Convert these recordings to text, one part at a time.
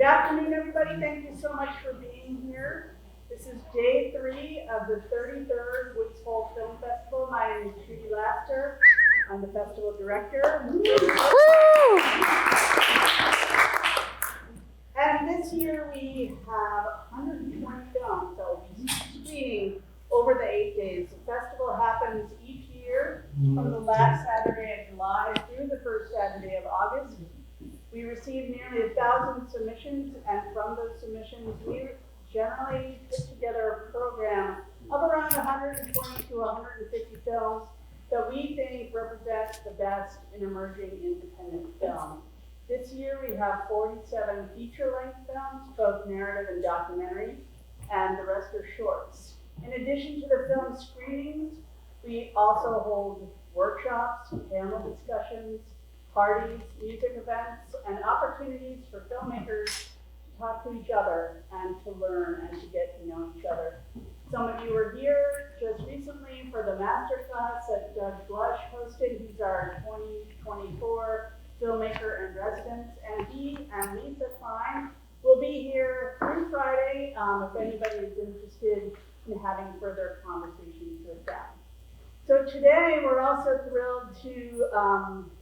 afternoon, everybody. Thank you so much for being here. This is day 3 of the 33rd Woods Hole Film Festival. My name is Judy Laster. I'm the festival director. Woo! And this year we have 120 films that will be screening over the 8 days. The festival happens each year from the last Saturday of July through the first Saturday of August. We received nearly 1,000 submissions, and from those submissions, we generally put together a program of around 120 to 150 films that we think represent the best in emerging independent film. This year we have 47 feature-length films, both narrative and documentary, and the rest are shorts. In addition to the film screenings, we also hold workshops, panel discussions, parties, music events, and opportunities for filmmakers to talk to each other and to learn and to get to know each other. Some of you were here just recently for the masterclass that Doug Blush hosted. He's our 2024 filmmaker in residence, and he and Lisa Klein will be here through Friday if anybody is interested in having further conversations with them. So today we're also thrilled to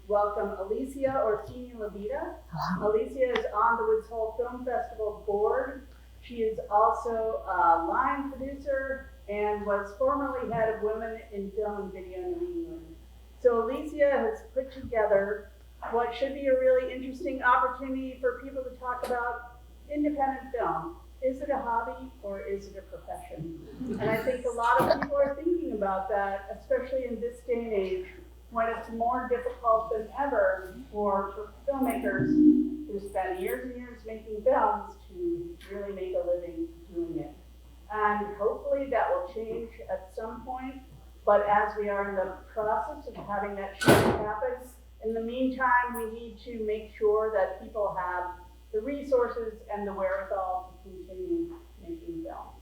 welcome Alecia Orsini Lebeda. Alecia is on the Woods Hole Film Festival board. She is also a line producer and was formerly head of Women in Film and Video New England. So Alecia has put together what should be a really interesting opportunity for people to talk about independent film. Is it a hobby or is it a profession? And I think a lot of people are thinking about that, especially in this day and age, when it's more difficult than ever for filmmakers who spend years and years making films to really make a living doing it. And hopefully that will change at some point, but as we are in the process of having that change happen, in the meantime, we need to make sure that people have the resources and the wherewithal to continue making films.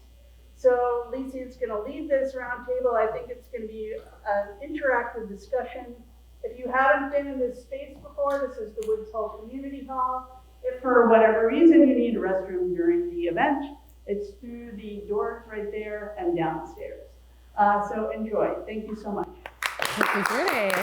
So Alecia is going to lead this roundtable. I think it's going to be an interactive discussion. If you haven't been in this space before, this is the Woods Hole Community Hall. If for whatever reason you need a restroom during the event, it's through the doors right there and downstairs. So enjoy. Thank you so much. Thank you, Judy.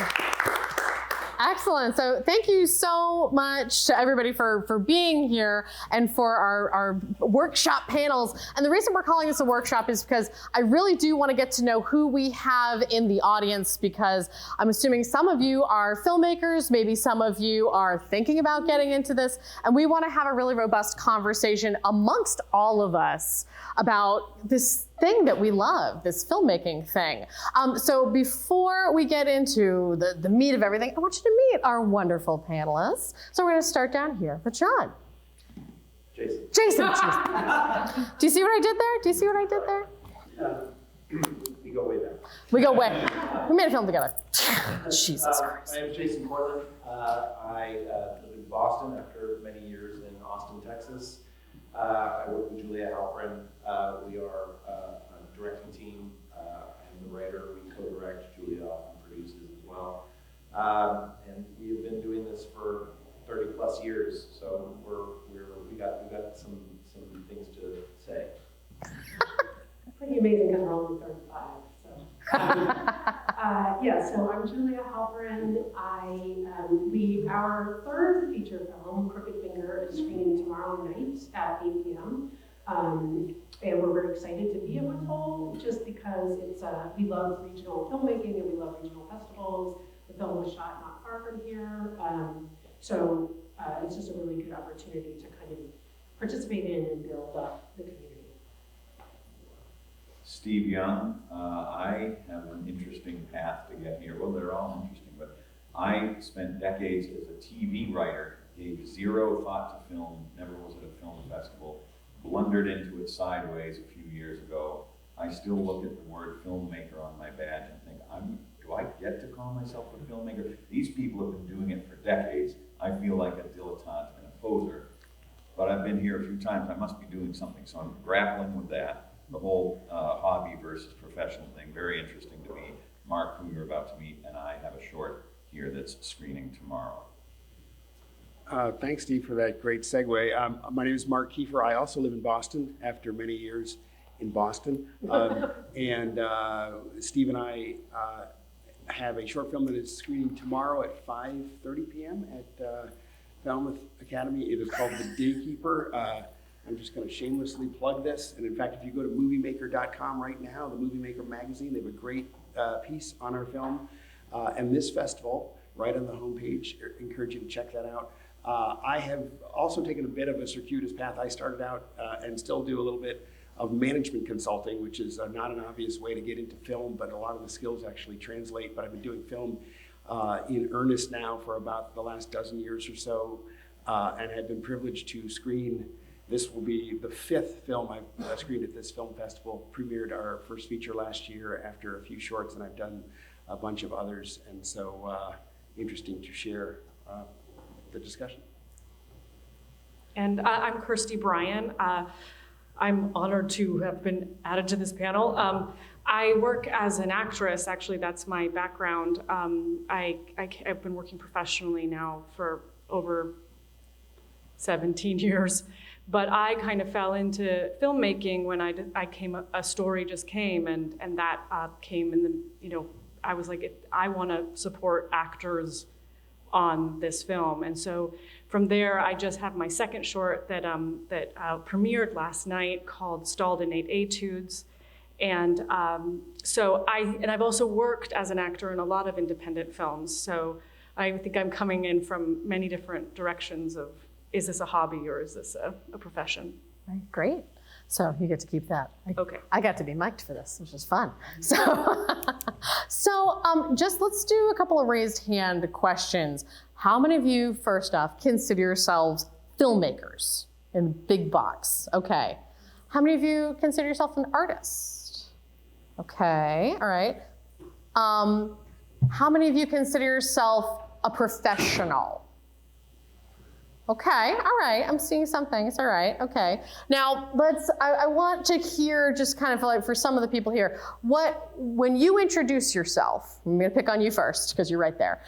Excellent. So thank you so much to everybody for being here and for our workshop panels. And the reason we're calling this a workshop is because I really do want to get to know who we have in the audience, because I'm assuming some of you are filmmakers, maybe some of you are thinking about getting into this, and we want to have a really robust conversation amongst all of us about this thing that we love, this filmmaking thing. So before we get into the meat of everything, I want you to meet our wonderful panelists. So we're going to start down here with John. Jason. Jason. Do you see what I did there? Do you see what I did there? We go way back. We go way. We made a film together. Jesus Christ. My name is Jason Portland. I live in Boston after many years in Austin, Texas. I work with Julia Halprin. We are a directing team. I'm the writer. We co-direct. Julia often produces as well. And we have been doing this for 30 plus years. So we got some things to say. Pretty amazing because we're only 35. So I'm Julia Halprin. Our third feature film, Crooked Finger, is screening tomorrow night at 8 p.m. And we're very excited to be at Woods Hole just because we love regional filmmaking and we love regional festivals. The film was shot not far from here. So it's just a really good opportunity to kind of participate in and build up the community. Steve Young. I have an interesting path to get here. Well, they're all interesting, but I spent decades as a TV writer, gave zero thought to film, never was at a film festival, blundered into it sideways a few years ago. I still look at the word filmmaker on my badge and think, do I get to call myself a filmmaker? These people have been doing it for decades. I feel like a dilettante and a poser, but I've been here a few times. I must be doing something, so I'm grappling with that. The whole hobby versus professional thing, very interesting to me. Mark, who you're about to meet, and I have a short here that's screening tomorrow. Thanks, Steve, for that great segue. My name is Mark Kiefer. I also live in Boston after many years in Boston. And Steve and I have a short film that is screening tomorrow at 5:30 p.m. at Falmouth Academy. It is called The Daykeeper. I'm just going to shamelessly plug this. And in fact, if you go to moviemaker.com right now, the Movie Maker magazine, they have a great piece on our film. And this festival, right on the homepage, I encourage you to check that out. I have also taken a bit of a circuitous path. I started out and still do a little bit of management consulting, which is not an obvious way to get into film, but a lot of the skills actually translate. But I've been doing film in earnest now for about the last dozen years or so, and have been privileged to screen. This will be the 5th film I've screened at this film festival. Premiered our first feature last year after a few shorts, and I've done a bunch of others, and so interesting to share the discussion. And I'm Kirsty Bryan. I'm honored to have been added to this panel. I work as an actress. Actually, that's my background. I've been working professionally now for over 17 years. But I kind of fell into filmmaking when a story just came, and that came, and then, you know, I was like, I want to support actors on this film. And so from there, I just have my second short that premiered last night called Stalled Innate Etudes. And so I've also worked as an actor in a lot of independent films. So I think I'm coming in from many different directions of, is this a hobby or is this a profession? Right, great. So you get to keep that. Okay. I got to be mic'd for this, which is fun. So, just let's do a couple of raised hand questions. How many of you, first off, consider yourselves filmmakers in big box? Okay. How many of you consider yourself an artist? Okay, all right. How many of you consider yourself a professional? Okay, all right, I'm seeing something, it's all right, okay. Now, I want to hear just kind of like for some of the people here, when you introduce yourself, I'm gonna pick on you first, because you're right there.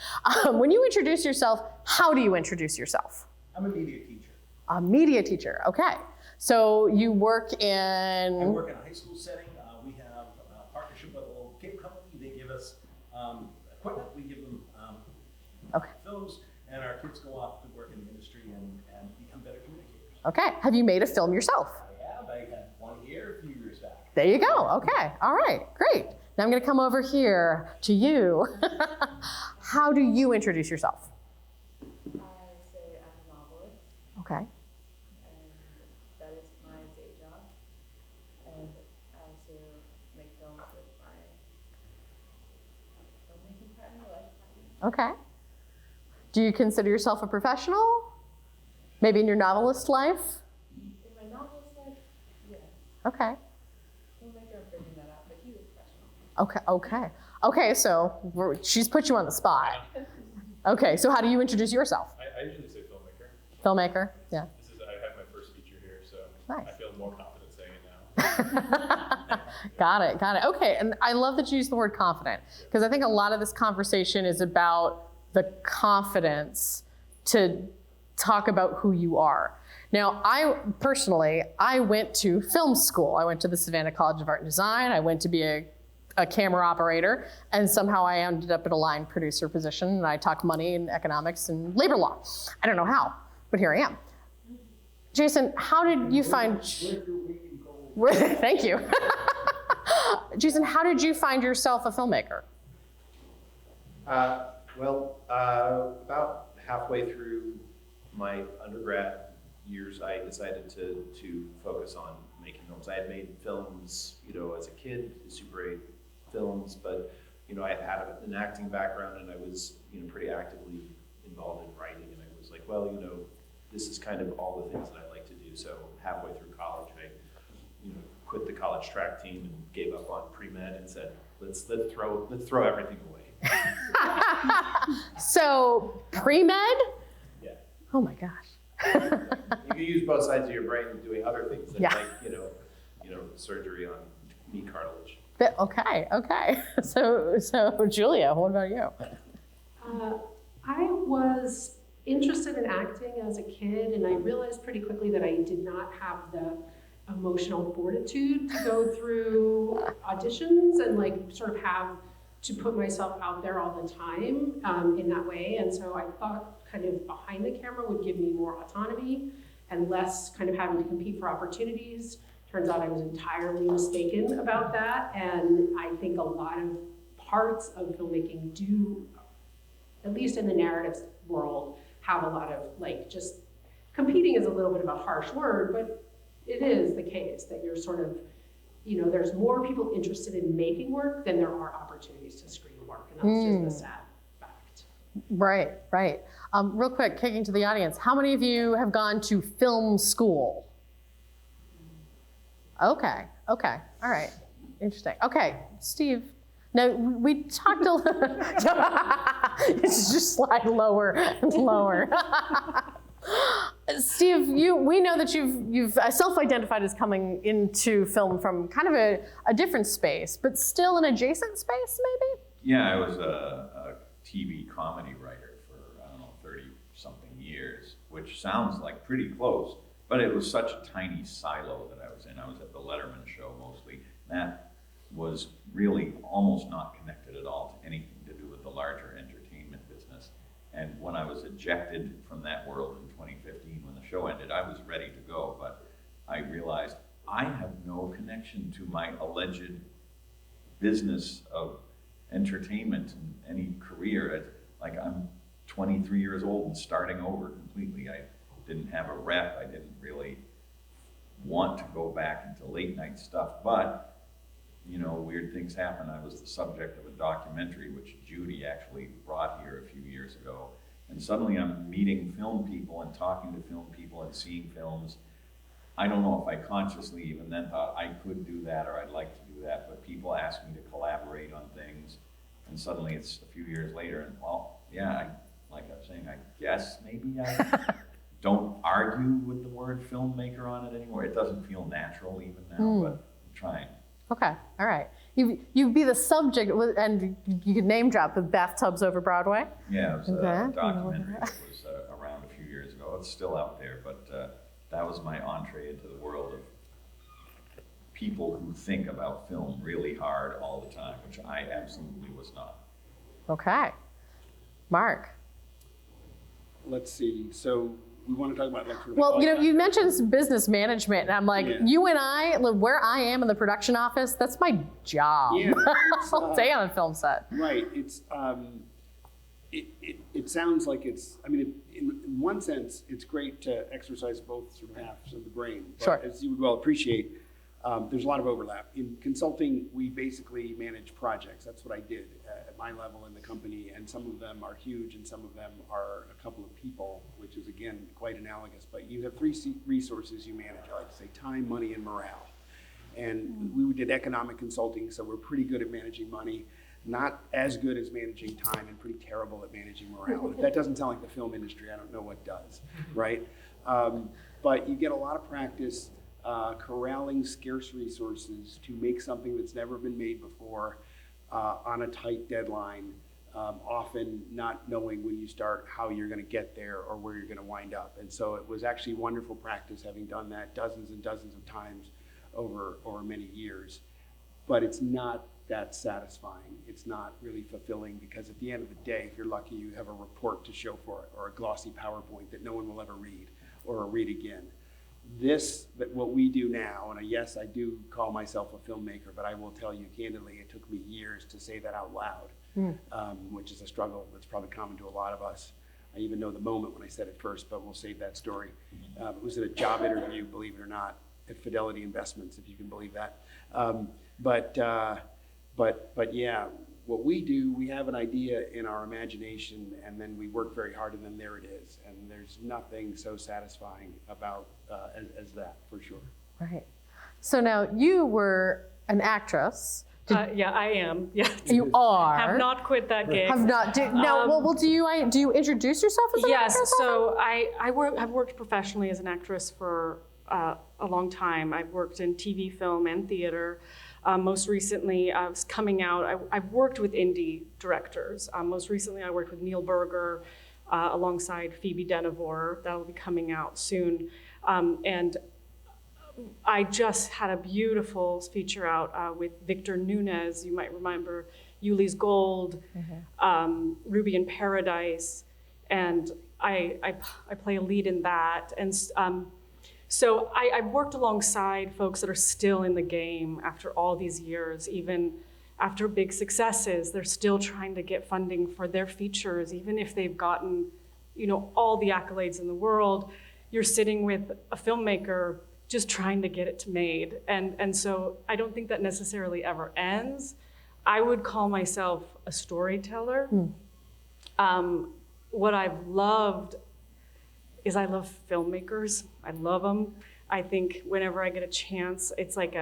When you introduce yourself, how do you introduce yourself? I'm a media teacher. A media teacher, okay. So you work in? I work in a high school setting. We have a partnership with a local cable company. They give us equipment, we give them films, and our kids go off to work in the industry and become better communicators. Okay, have you made a film yourself? I had one here a few years back. There you go, okay, all right, great. Now I'm gonna come over here to you. How do you introduce yourself? I say I'm a novelist, Okay, and that is my day job. And I also make films with my filmmaking partner, life partner. okay. Do you consider yourself a professional? Maybe in your novelist life? In my novelist life, yes. Okay. Filmmaker, I'm figuring that out, but he was professional. Okay, so she's put you on the spot. Okay, so how do you introduce yourself? I usually say filmmaker. Filmmaker, yeah. I have my first feature here, so Nice. I feel more confident saying it now. Got it. Okay, and I love that you use the word confident, because I think a lot of this conversation is about the confidence to talk about who you are. Now, I went to film school. I went to the Savannah College of Art and Design. I went to be a camera operator, and somehow I ended up at a line producer position, and I talk money and economics and labor law. I don't know how, but here I am. Jason, how did you find... Thank you. Jason, how did you find yourself a filmmaker? About halfway through my undergrad years, I decided to focus on making films. I had made films, as a kid, Super 8 films, but, I had an acting background, and I was, pretty actively involved in writing, and I was like, well, this is kind of all the things that I like to do. So halfway through college, I, quit the college track team and gave up on pre-med and said, let's throw everything away. So pre-med? Yeah. Oh my gosh. You can use both sides of your brain doing other things that, Yeah. like, surgery on knee cartilage. Okay. So Julia, what about you? I was interested in acting as a kid, and I realized pretty quickly that I did not have the emotional fortitude to go through auditions and like sort of have to put myself out there all the time in that way. And so I thought kind of behind the camera would give me more autonomy and less kind of having to compete for opportunities. Turns out I was entirely mistaken about that. And I think a lot of parts of filmmaking do, at least in the narrative world, have a lot of like just competing is a little bit of a harsh word, but it is the case that you're sort of, you know, there's more people interested in making work than there are opportunities to screen work, and that's just the sad fact. Right, right. Real quick, kicking to the audience, how many of you have gone to film school? Okay, okay, all right, interesting. Okay, Steve. No, we talked a little. It's just slide lower and lower. Steve, we know that you've self-identified as coming into film from kind of a different space, but still an adjacent space, maybe? Yeah, I was a TV comedy writer for, I don't know, 30-something years, which sounds like pretty close, but it was such a tiny silo that I was in. I was at the Letterman show mostly. That was really almost not connected at all to anything to do with the larger entertainment business. And when I was ejected from that world in 2015, when the show ended, I was ready to go, but I realized I have no connection to my alleged business of entertainment and any career. Like, I'm 23 years old and starting over completely. I didn't have a rep. I didn't really want to go back into late night stuff, but you know, weird things happen. I was the subject of a documentary which Judy actually brought here a few years ago. And suddenly I'm meeting film people and talking to film people and seeing films. I don't know if I consciously even then thought I could do that or I'd like to do that, but people ask me to collaborate on things. And suddenly it's a few years later and well, yeah, like I was saying, I guess maybe I don't argue with the word filmmaker on it anymore. It doesn't feel natural even now, but I'm trying. Okay, all right. You'd be the subject, and you could name drop the Bathtubs Over Broadway. Yeah, it was a documentary that was around a few years ago. It's still out there, but that was my entree into the world of people who think about film really hard all the time, which I absolutely was not. Okay. Mark. Let's see. So we want to talk about like sort of well, you know, you mentioned business management, and I'm like, you and I, where I am in the production office, that's my job. Yeah, all day on a film set. Right. It's it sounds like it's. I mean, in one sense, it's great to exercise both sort of halves of the brain. But sure. As you would well appreciate, there's a lot of overlap. In consulting, we basically manage projects. That's what I did at my level in the company, and some of them are huge, and some of them are a couple of people, which is again quite analogous. But you have three resources you manage. I like to say time, money, and morale. And we did economic consulting, so we're pretty good at managing money. Not as good as managing time, and pretty terrible at managing morale. And if that doesn't sound like the film industry, I don't know what does, right? But you get a lot of practice corralling scarce resources to make something that's never been made before on a tight deadline, often not knowing when you start how you're going to get there or where you're going to wind up. And so it was actually wonderful practice having done that dozens and dozens of times over many years. But it's not that satisfying. It's not really fulfilling, because at the end of the day, if you're lucky, you have a report to show for it, or a glossy PowerPoint that no one will ever read or read again. What we do now, and yes, I do call myself a filmmaker, but I will tell you candidly, it took me years to say that out loud, which is a struggle that's probably common to a lot of us. I even know the moment when I said it first, but we'll save that story. It was at a job interview, believe it or not, at Fidelity Investments, if you can believe that. But yeah, what we do, we have an idea in our imagination, and then we work very hard, and then there it is. And there's nothing so satisfying about as that, for sure. Right. So now you were an actress. Yeah, I am. Yeah. You are. Have not quit that gig. Have not. Do you introduce yourself as an actress? Yes. So I've worked professionally as an actress for a long time. I've worked in TV, film, and theater. Most recently, I was coming out. I've worked with indie directors. Most recently, I worked with Neil Berger alongside Phoebe Denevor. That'll be coming out soon. And I just had a beautiful feature out with Victor Nunez. You might remember Yuli's Gold, Ruby in Paradise, and I play a lead in that. And so I've worked alongside folks that are still in the game after all these years, even after big successes. They're still trying to get funding for their features, even if they've gotten, all the accolades in the world. You're sitting with a filmmaker just trying to get it made. And so I don't think that necessarily ever ends. I would call myself a storyteller. What I've loved is I love filmmakers. I love them. I think whenever I get a chance, it's like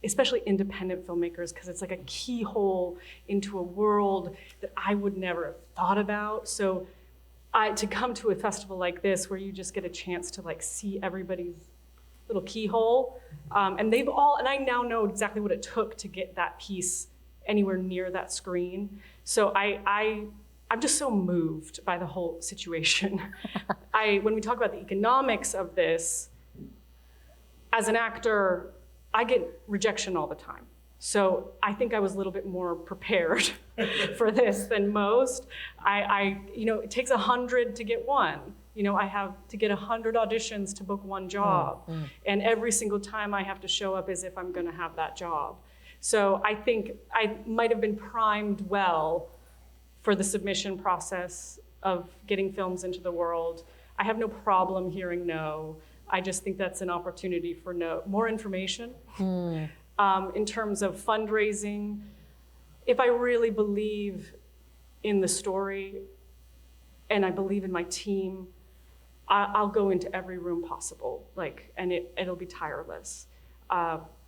especially independent filmmakers, because it's like a keyhole into a world that I would never have thought about. So to come to a festival like this, where you just get a chance to see everybody's little keyhole, and I now know exactly what it took to get that piece anywhere near that screen. So I'm just so moved by the whole situation. When we talk about the economics of this, as an actor, I get rejection all the time. So I think I was a little bit more prepared for this than most. It takes 100 to get one. I have to get 100 auditions to book one job. And every single time I have to show up as if I'm gonna have that job. So I think I might have been primed well for the submission process of getting films into the world. I have no problem hearing no. I just think that's an opportunity for more information. In terms of fundraising, if I really believe in the story and I believe in my team, I'll go into every room possible, and it'll be tireless.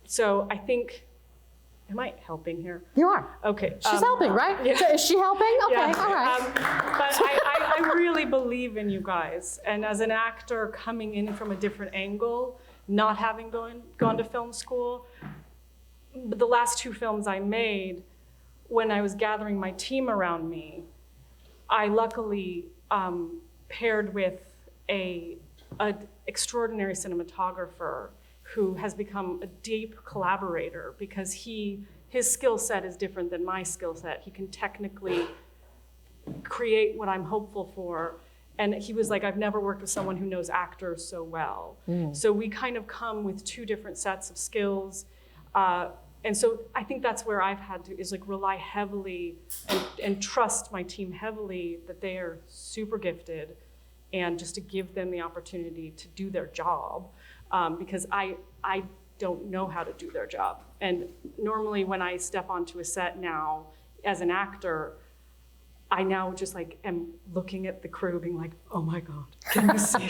So I think, am I helping here? You are. Okay. She's helping, right? Yeah. So is she helping? Okay, Yeah. all right. But I really believe in you guys. And as an actor coming in from a different angle, not having gone to film school, the last 2 films I made, when I was gathering my team around me, I luckily paired with an extraordinary cinematographer who has become a deep collaborator, because his skill set is different than my skill set. He can technically create what I'm hopeful for. And he was like, I've never worked with someone who knows actors so well. So we kind of come with 2 different sets of skills. And so I think that's where I've had to rely heavily and trust my team heavily that they are super gifted, and just to give them the opportunity to do their job. Because I don't know how to do their job. And normally when I step onto a set now as an actor, I now just am looking at the crew being like, oh my God, can you see?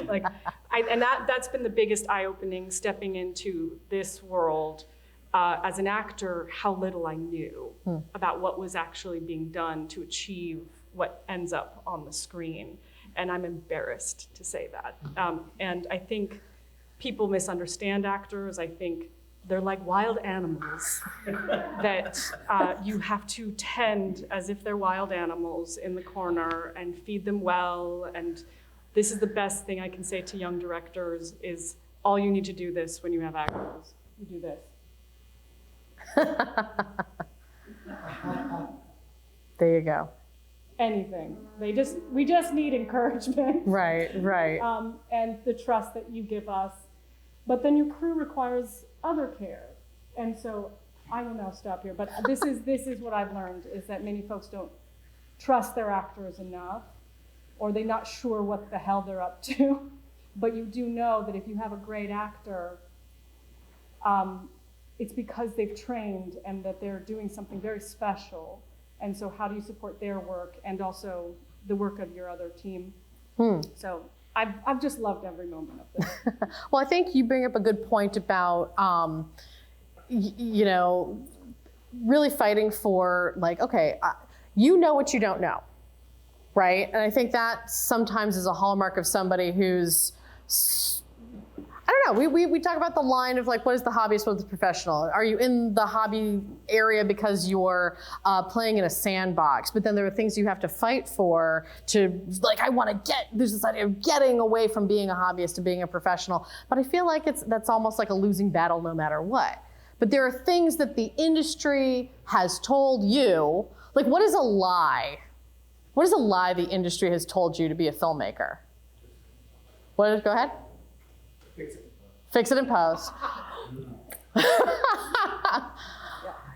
And that's been the biggest eye-opening, stepping into this world as an actor, how little I knew about what was actually being done to achieve what ends up on the screen. And I'm embarrassed to say that. And I think people misunderstand actors. I think they're like wild animals that you have to tend as if they're wild animals in the corner and feed them well. And this is the best thing I can say to young directors is, all you need to do this when you have actors. You do this. There you go. Anything. We just need encouragement. Right. And the trust that you give us. But then your crew requires other care. And so I will now stop here. But this is what I've learned, is that many folks don't trust their actors enough, or they're not sure what the hell they're up to. But you do know that if you have a great actor, it's because they've trained and that they're doing something very special. And so how do you support their work and also the work of your other team? So I've just loved every moment of this. Well, I think you bring up a good point about, really fighting for okay, you know what you don't know, right? And I think that sometimes is a hallmark of somebody who's, I don't yeah, we talk about the line of like, what is the hobbyist, what is the professional? Are you in the hobby area because you're playing in a sandbox, but then there are things you have to fight for to, like, there's this idea of getting away from being a hobbyist to being a professional, but I feel like that's almost like a losing battle no matter what. But there are things that the industry has told you, like what is a lie? What is a lie the industry has told you to be a filmmaker? Go ahead. Fix it in post.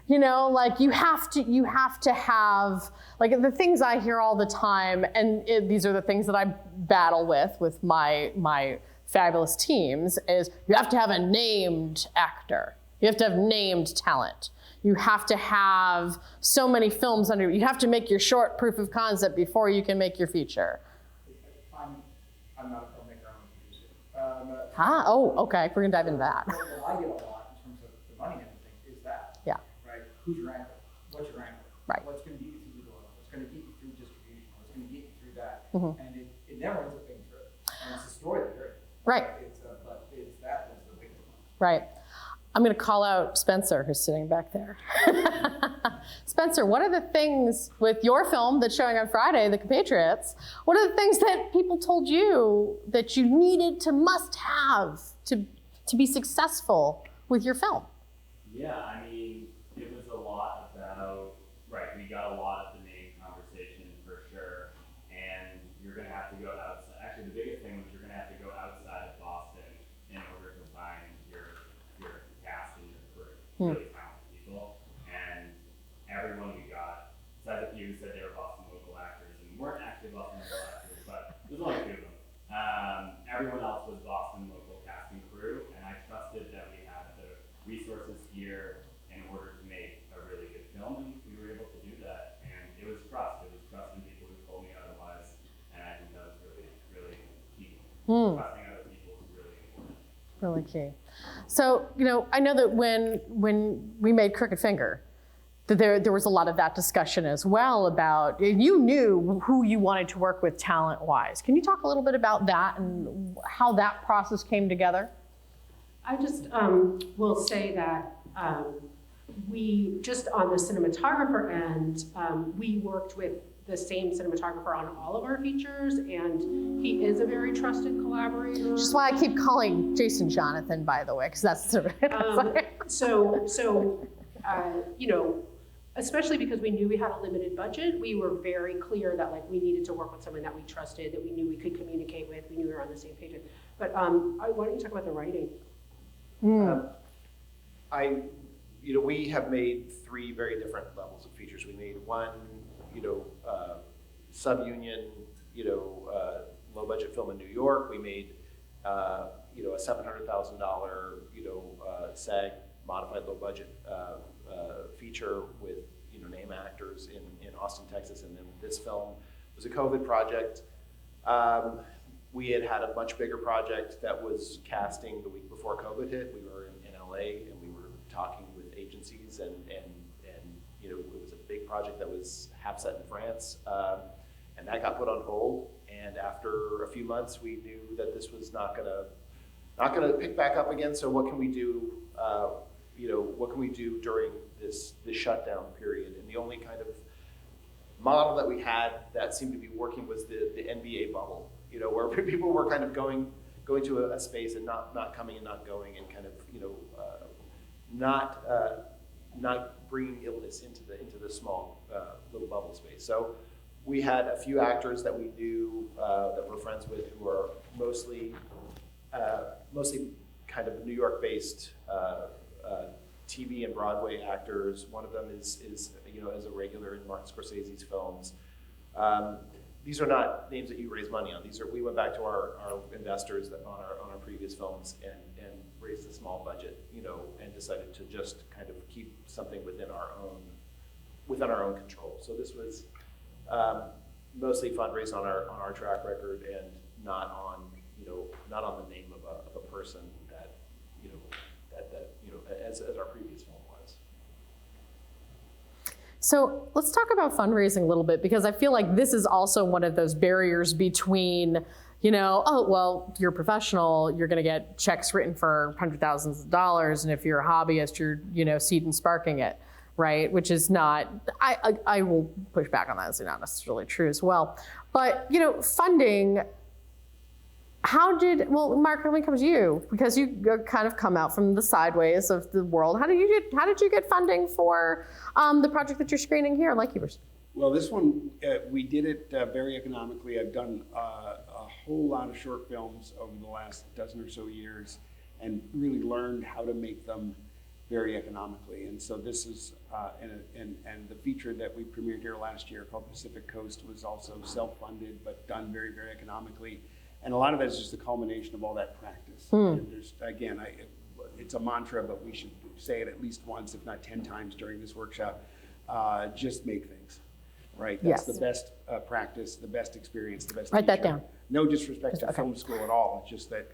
You know, like you have to have, like the things I hear all the time, and these are the things that I battle with my fabulous teams, is you have to have a named actor. You have to have named talent. You have to have so many films under you. You have to make your short proof of concept before you can make your feature. I'm not a filmmaker, I'm a producer. Okay, we're gonna dive into that. What I get a lot in terms of the money and everything is that. Yeah. Right? Who's your anchor? What's your anchor? Right. What's gonna get you through the door? What's gonna get you through distribution? What's gonna get you through that? Mm-hmm. And it never ends up being true. And it's a story that you're Right. But it's that's the biggest one. Right. I'm going to call out Spencer, who's sitting back there. Spencer, what are the things with your film that's showing on Friday, The Compatriots, what are the things that people told you that you needed to must have to be successful with your film? Yeah, I mean, it was a lot about, right, we got a lot of the main conversation for sure, and you're going to have to go outside. Actually, the biggest thing was you're going to have to go outside of Boston in order to find your cast and your crew, really talented people. And everyone we got, besides a few who said they were Boston local actors, and weren't actually Boston local actors, but there's only two of them. Everyone else was Boston local cast and crew, and I trusted that we had the resources here in order to make a really good film, and we were able to do that. And it was trust. It was trust in people who told me otherwise, and I think that was really, really key. Trusting other people is really important. Really key. So, you know, I know that when we made Crooked Finger, that there was a lot of that discussion as well about, you knew who you wanted to work with talent-wise. Can you talk a little bit about that and how that process came together? I just will say that we, just on the cinematographer end, we worked with the same cinematographer on all of our features, and he is a very trusted collaborator. Which is why I keep calling Jason Jonathan, by the way, because that's sort of you know, especially because we knew we had a limited budget, we were very clear that like we needed to work with someone that we trusted, that we knew we could communicate with, we knew we were on the same page with. But why don't you talk about the writing? We have made three very different levels of features. We made one, sub-union, low budget film in New York. We made, a $700,000, SAG modified low budget feature with, name actors in Austin, Texas. And then this film was a COVID project. We had a much bigger project that was casting the week before COVID hit. We were in LA and we were talking with agencies and it was a big project that was half set in France. And that got put on hold. And after a few months, we knew that this was not gonna pick back up again. So what can we do? What can we do during this shutdown period? And the only kind of model that we had that seemed to be working was the NBA bubble. Where people were kind of going to a space and not coming and not going, and kind of not bringing illness into the small little bubble space. So we had a few actors that we knew that we're friends with who are mostly kind of New York-based TV and Broadway actors. One of them is as a regular in Martin Scorsese's films. These are not names that you raise money on. We went back to our investors on our previous films and raised a small budget, and decided to just kind of keep something within our own control. So this was mostly fundraised on our track record and not on the name of a person that as our previous film was. So let's talk about fundraising a little bit, because I feel like this is also one of those barriers between, you know, oh, well, you're a professional, you're going to get checks written for hundreds of thousands of dollars. And if you're a hobbyist, you're, you know, seed and sparking it, right? Which is not, I will push back on that. It's not necessarily true as well. But, you know, funding, well, Mark, let me come to you, because you kind of come out from the sideways of the world. How did you get funding for the project that you're screening here, Like Keepers? Well, this one, we did it very economically. I've done a whole lot of short films over the last dozen or so years and really learned how to make them very economically. And so this is, and the feature that we premiered here last year called Pacific Coast was also self-funded, but done very, very economically. And a lot of that is just a culmination of all that practice. And there's, again, it's a mantra, but we should say it at least once, if not 10 times during this workshop. Just make things, right? That's the best practice, the best experience, the best Write that teacher. down. No disrespect to film school at all. It's just that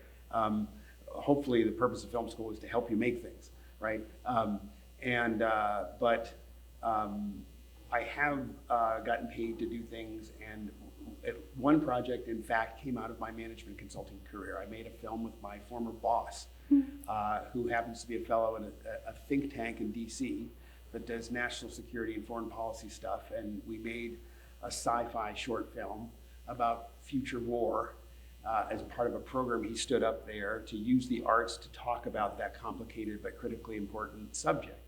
hopefully the purpose of film school is to help you make things, right? But I have gotten paid to do things, and one project, in fact, came out of my management consulting career. I made a film with my former boss, who happens to be a fellow in a think tank in DC that does national security and foreign policy stuff. And we made a sci-fi short film about future war as part of a program he stood up there to use the arts to talk about that complicated but critically important subject.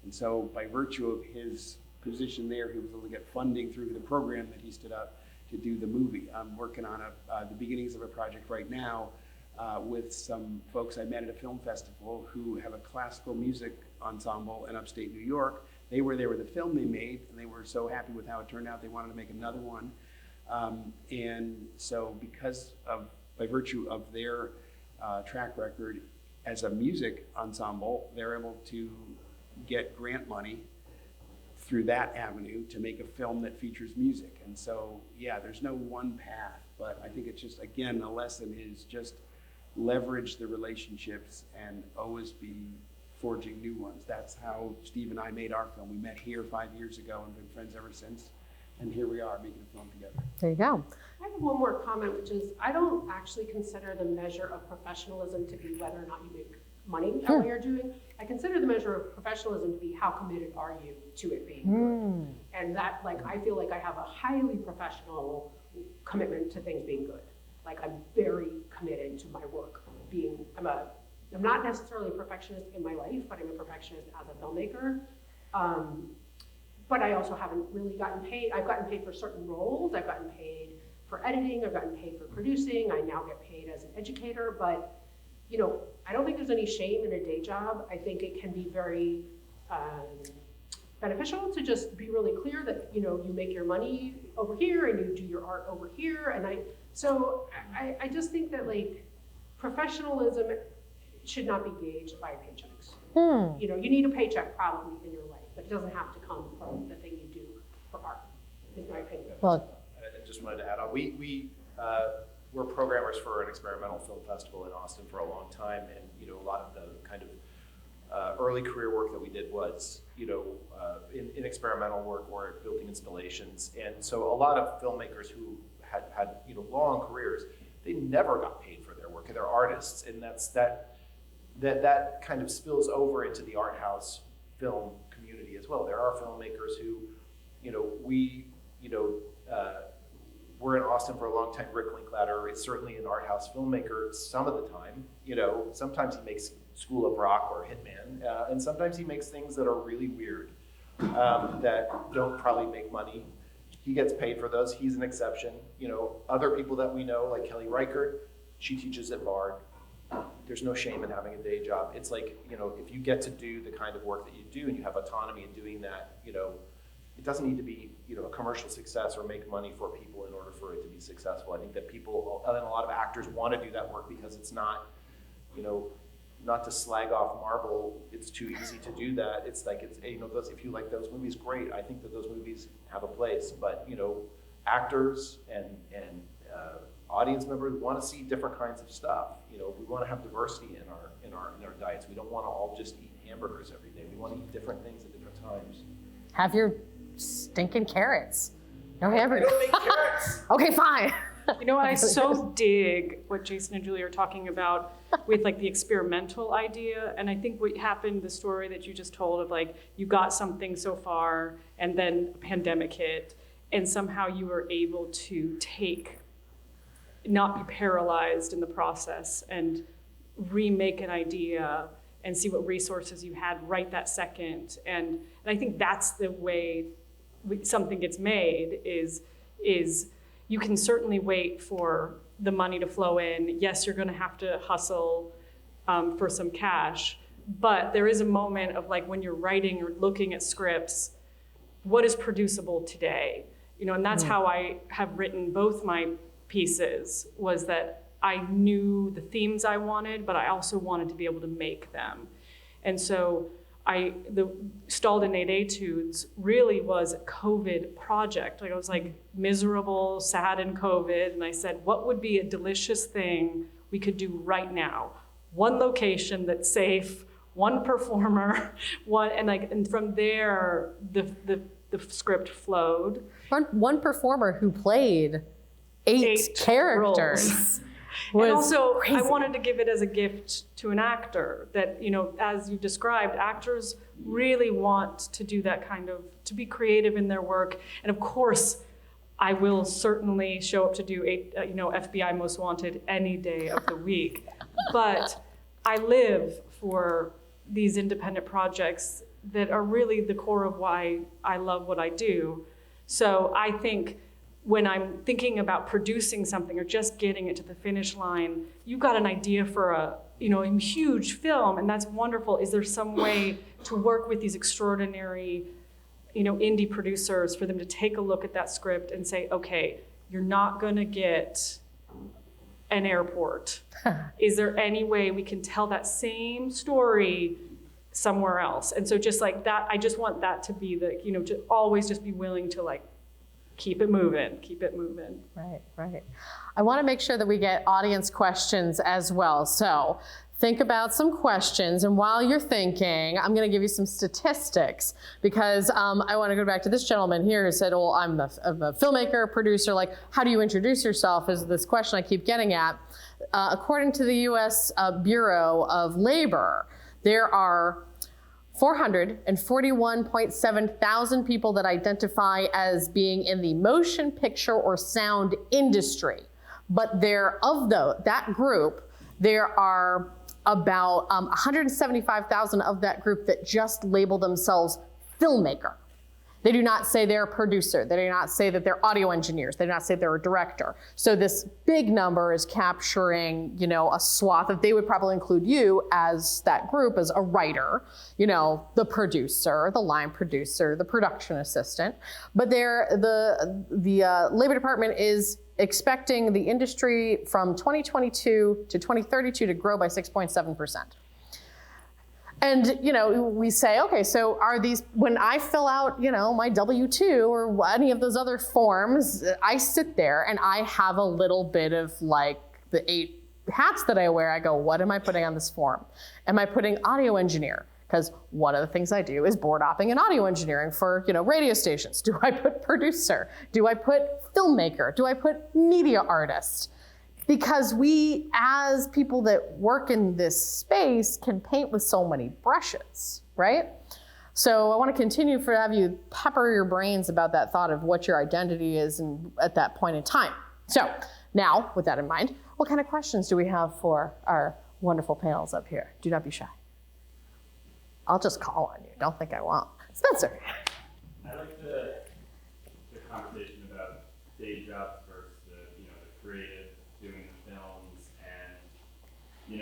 And so by virtue of his position there, he was able to get funding through the program that he stood up to do the movie. I'm working on the beginnings of a project right now with some folks I met at a film festival who have a classical music ensemble in upstate New York. They were there with the film they made, and they were so happy with how it turned out, they wanted to make another one. And so by virtue of their track record as a music ensemble, they're able to get grant money through that avenue to make a film that features music. And so, yeah, there's no one path, but I think it's just, again, the lesson is just leverage the relationships and always be forging new ones. That's how Steve and I made our film. We met here 5 years ago and been friends ever since. And here we are making a film together. There you go. I have one more comment, which is I don't actually consider the measure of professionalism to be whether or not you make money at what you're doing. I consider the measure of professionalism to be how committed are you to it being good. And that, like, I feel like I have a highly professional commitment to things being good. Like, I'm very committed to my work being, I'm not necessarily a perfectionist in my life, but I'm a perfectionist as a filmmaker. But I also haven't really gotten paid. I've gotten paid for certain roles. I've gotten paid for editing. I've gotten paid for producing. I now get paid as an educator. But, you know, I don't think there's any shame in a day job. I think it can be very beneficial to just be really clear that, you know, you make your money over here and you do your art over here. And I just think that, like, professionalism should not be gauged by paychecks. You know, you need a paycheck probably in your life, but it doesn't have to come from the thing you do for art, in my opinion. Well, I just wanted to add on, we're programmers for an experimental film festival in Austin for a long time, and, you know, a lot of the kind of early career work that we did was, you know, in experimental work or building installations. And so a lot of filmmakers who had you know, long careers, they never got paid for their work, and they're artists, and that kind of spills over into the art house film community as well. There are filmmakers who, you know, we're in Austin for a long time. Rick Linklater is certainly an art house filmmaker some of the time. You know, sometimes he makes School of Rock or Hitman, and sometimes he makes things that are really weird, that don't probably make money. He gets paid for those. He's an exception. You know, other people that we know, like Kelly Reichert, she teaches at Bard. There's no shame in having a day job. It's like, you know, if you get to do the kind of work that you do and you have autonomy in doing that, you know, it doesn't need to be, you know, a commercial success or make money for people in order for it to be successful. I think that people, and a lot of actors want to do that work because it's not, you know, not to slag off Marvel, it's too easy to do that. It's like, you know, if you like those movies, great. I think that those movies have a place, but, you know, actors and audience members want to see different kinds of stuff. You know, we want to have diversity in our diets. We don't want to all just eat hamburgers every day. We want to eat different things at different times. have your stinking carrots. No hamburger. I don't make carrots. Okay, fine. You know, I so dig what Jason and Julie are talking about with like the experimental idea. And I think what happened, the story that you just told of like, you got something so far and then a pandemic hit and somehow you were able to not be paralyzed in the process and remake an idea and see what resources you had right that second. And I think that's the way something gets made is you can certainly wait for the money to flow in. Yes, you're gonna have to hustle for some cash, but there is a moment of like when you're writing or looking at scripts, what is producible today? You know, and that's how I have written both my pieces, was that I knew the themes I wanted, but I also wanted to be able to make them. And so the Stalled in 8 Etudes really was a COVID project. Like I was like miserable, sad in COVID, and I said, what would be a delicious thing we could do right now? One location that's safe, one performer, and from there the script flowed. One performer who played eight characters. And also, crazy. I wanted to give it as a gift to an actor that, you know, as you described, actors really want to do that kind of, to be creative in their work. And of course, I will certainly show up to do FBI Most Wanted any day of the week. But I live for these independent projects that are really the core of why I love what I do. So I think when I'm thinking about producing something or just getting it to the finish line, you've got an idea for a huge film, and that's wonderful. Is there some way to work with these extraordinary, indie producers for them to take a look at that script and say, okay, you're not gonna get an airport. Is there any way we can tell that same story somewhere else? And so just like that, I just want that to be to always just be willing to like, keep it moving. Right. I want to make sure that we get audience questions as well. So think about some questions, and while you're thinking, I'm going to give you some statistics because I want to go back to this gentleman here who said, well, I'm a filmmaker, producer, like how do you introduce yourself is this question I keep getting at. According to the US Bureau of Labor, there are 441.7 thousand people that identify as being in the motion picture or sound industry. But that group, there are about 175,000 of that group that just label themselves filmmaker. They do not say they're a producer. They do not say that they're audio engineers. They do not say they're a director. So this big number is capturing, a swath of, they would probably include you as that group as a writer, the producer, the line producer, the production assistant. But the Labor Department is expecting the industry from 2022 to 2032 to grow by 6.7%. And, we say, okay, so are these, when I fill out, my W-2 or any of those other forms, I sit there and I have a little bit of like the 8 hats that I wear. I go, what am I putting on this form? Am I putting audio engineer? Because one of the things I do is board opping and audio engineering for, radio stations. Do I put producer? Do I put filmmaker? Do I put media artist? Because we, as people that work in this space, can paint with so many brushes, right? So I want to continue to have you pepper your brains about that thought of what your identity is at that point in time. So now, with that in mind, what kind of questions do we have for our wonderful panels up here? Do not be shy. I'll just call on you. Don't think I won't. Spencer. I like the conversation about day jobs versus the creative, doing the films, and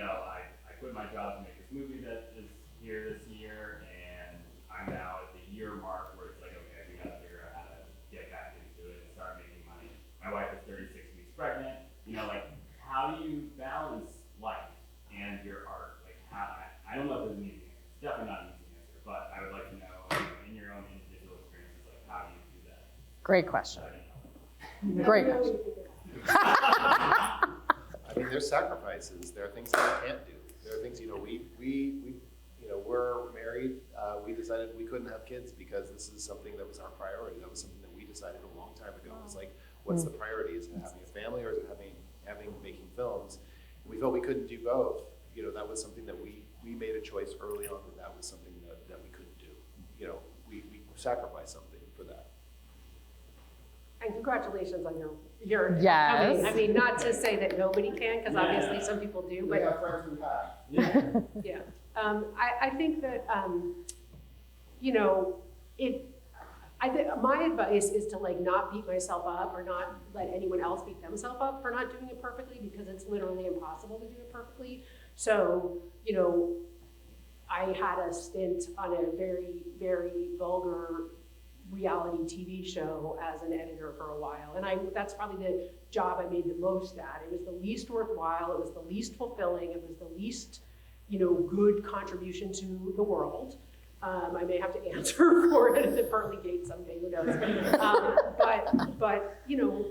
I quit my job to make this movie that is here this year, and I'm now at the year mark where it's like, okay, we gotta figure out how to get back into it and start making money. My wife is 36 weeks pregnant. How do you balance life and your art? Like, I don't know if there's an easy answer. It's definitely not an easy answer, but I would like to know, in your own individual experiences, like how do you do that? Great question. Great question. I mean, there's sacrifices. There are things that we can't do. There are things, we're married. We decided we couldn't have kids because this is something that was our priority. That was something that we decided a long time ago. It was like, what's the priority? Is it having a family or is it making films? And we felt we couldn't do both. You know, that was something that we made a choice early on that was something that we couldn't do. You know, we sacrificed something for that. And congratulations on your Yes. I mean, not to say that nobody can, because obviously some people do, We but have friends who have. yeah. I think that, you know, I think my advice is to like not beat myself up or not let anyone else beat themselves up for not doing it perfectly, because it's literally impossible to do it perfectly. So, you know, I had a stint on a very, very vulgar reality TV show as an editor for a while. And that's probably the job I made the most at. It was the least worthwhile, it was the least fulfilling, it was the least, you know, good contribution to the world. I may have to answer for it at the Pearly Gate someday, who knows. But, you know,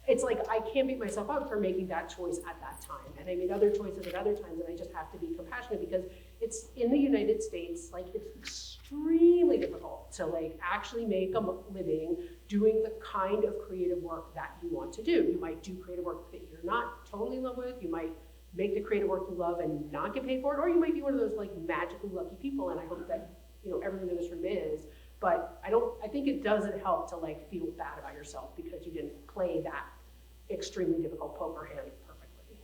it's like I can't beat myself up for making that choice at that time. And I made other choices at other times, and I just have to be compassionate because it's in the United States, like it's extremely difficult to like actually make a living doing the kind of creative work that you want to do. You might do creative work that you're not totally in love with. You might make the creative work you love and not get paid for it, or you might be one of those like magically lucky people, and I hope that, you know, everyone in this room is. But I think it doesn't help to like feel bad about yourself because you didn't play that extremely difficult poker hand perfectly.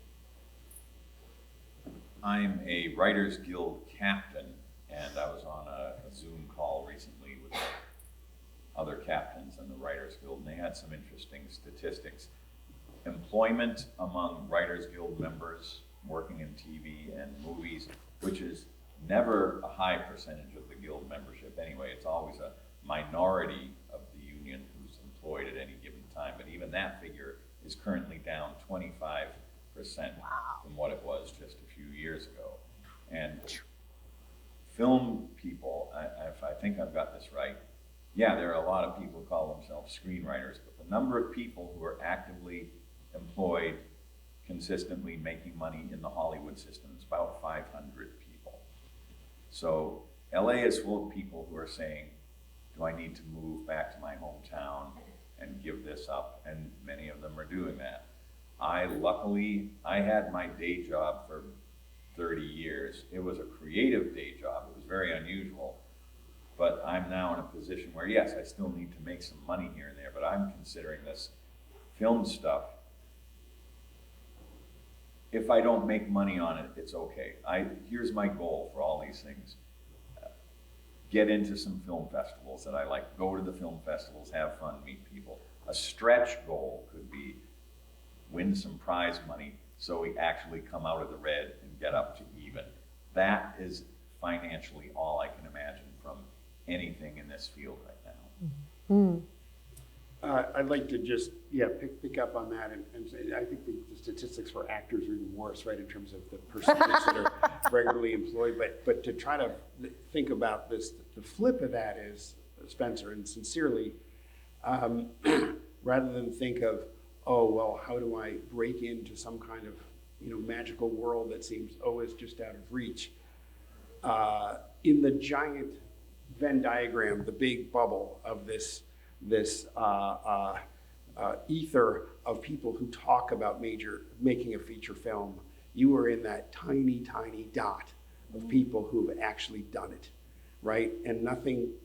I'm a Writers Guild captain, and I was on a Zoom call recently with other captains in the Writers Guild, and they had some interesting statistics. Employment among Writers Guild members working in TV and movies, which is never a high percentage of the guild membership anyway. It's always a minority of the union who's employed at any given time, but even that figure is currently down 25% from what it was just a few years ago. And film people, if I think I've got this right, yeah, there are a lot of people who call themselves screenwriters, but the number of people who are actively employed, consistently making money in the Hollywood system is about 500 people. So LA is full of people who are saying, do I need to move back to my hometown and give this up? And many of them are doing that. Luckily, I had my day job for 30 years. It was a creative day job. It was very unusual. But I'm now in a position where, yes, I still need to make some money here and there, but I'm considering this film stuff. If I don't make money on it, it's okay. Here's my goal for all these things. Get into some film festivals that I like. Go to the film festivals, have fun, meet people. A stretch goal could be win some prize money so we actually come out of the red and get up to even. That is financially all I can imagine from anything in this field right now. Mm. I'd like to just, pick up on that and say, I think the statistics for actors are even worse, right, in terms of the percentage that are regularly employed. But to try to think about this, the flip of that is, Spencer, and sincerely, rather than think of, oh, well, how do I break into some kind of, magical world that seems always just out of reach? In the giant Venn diagram, the big bubble of this ether of people who talk about making a feature film, you are in that tiny, tiny dot of people who have actually done it, right? And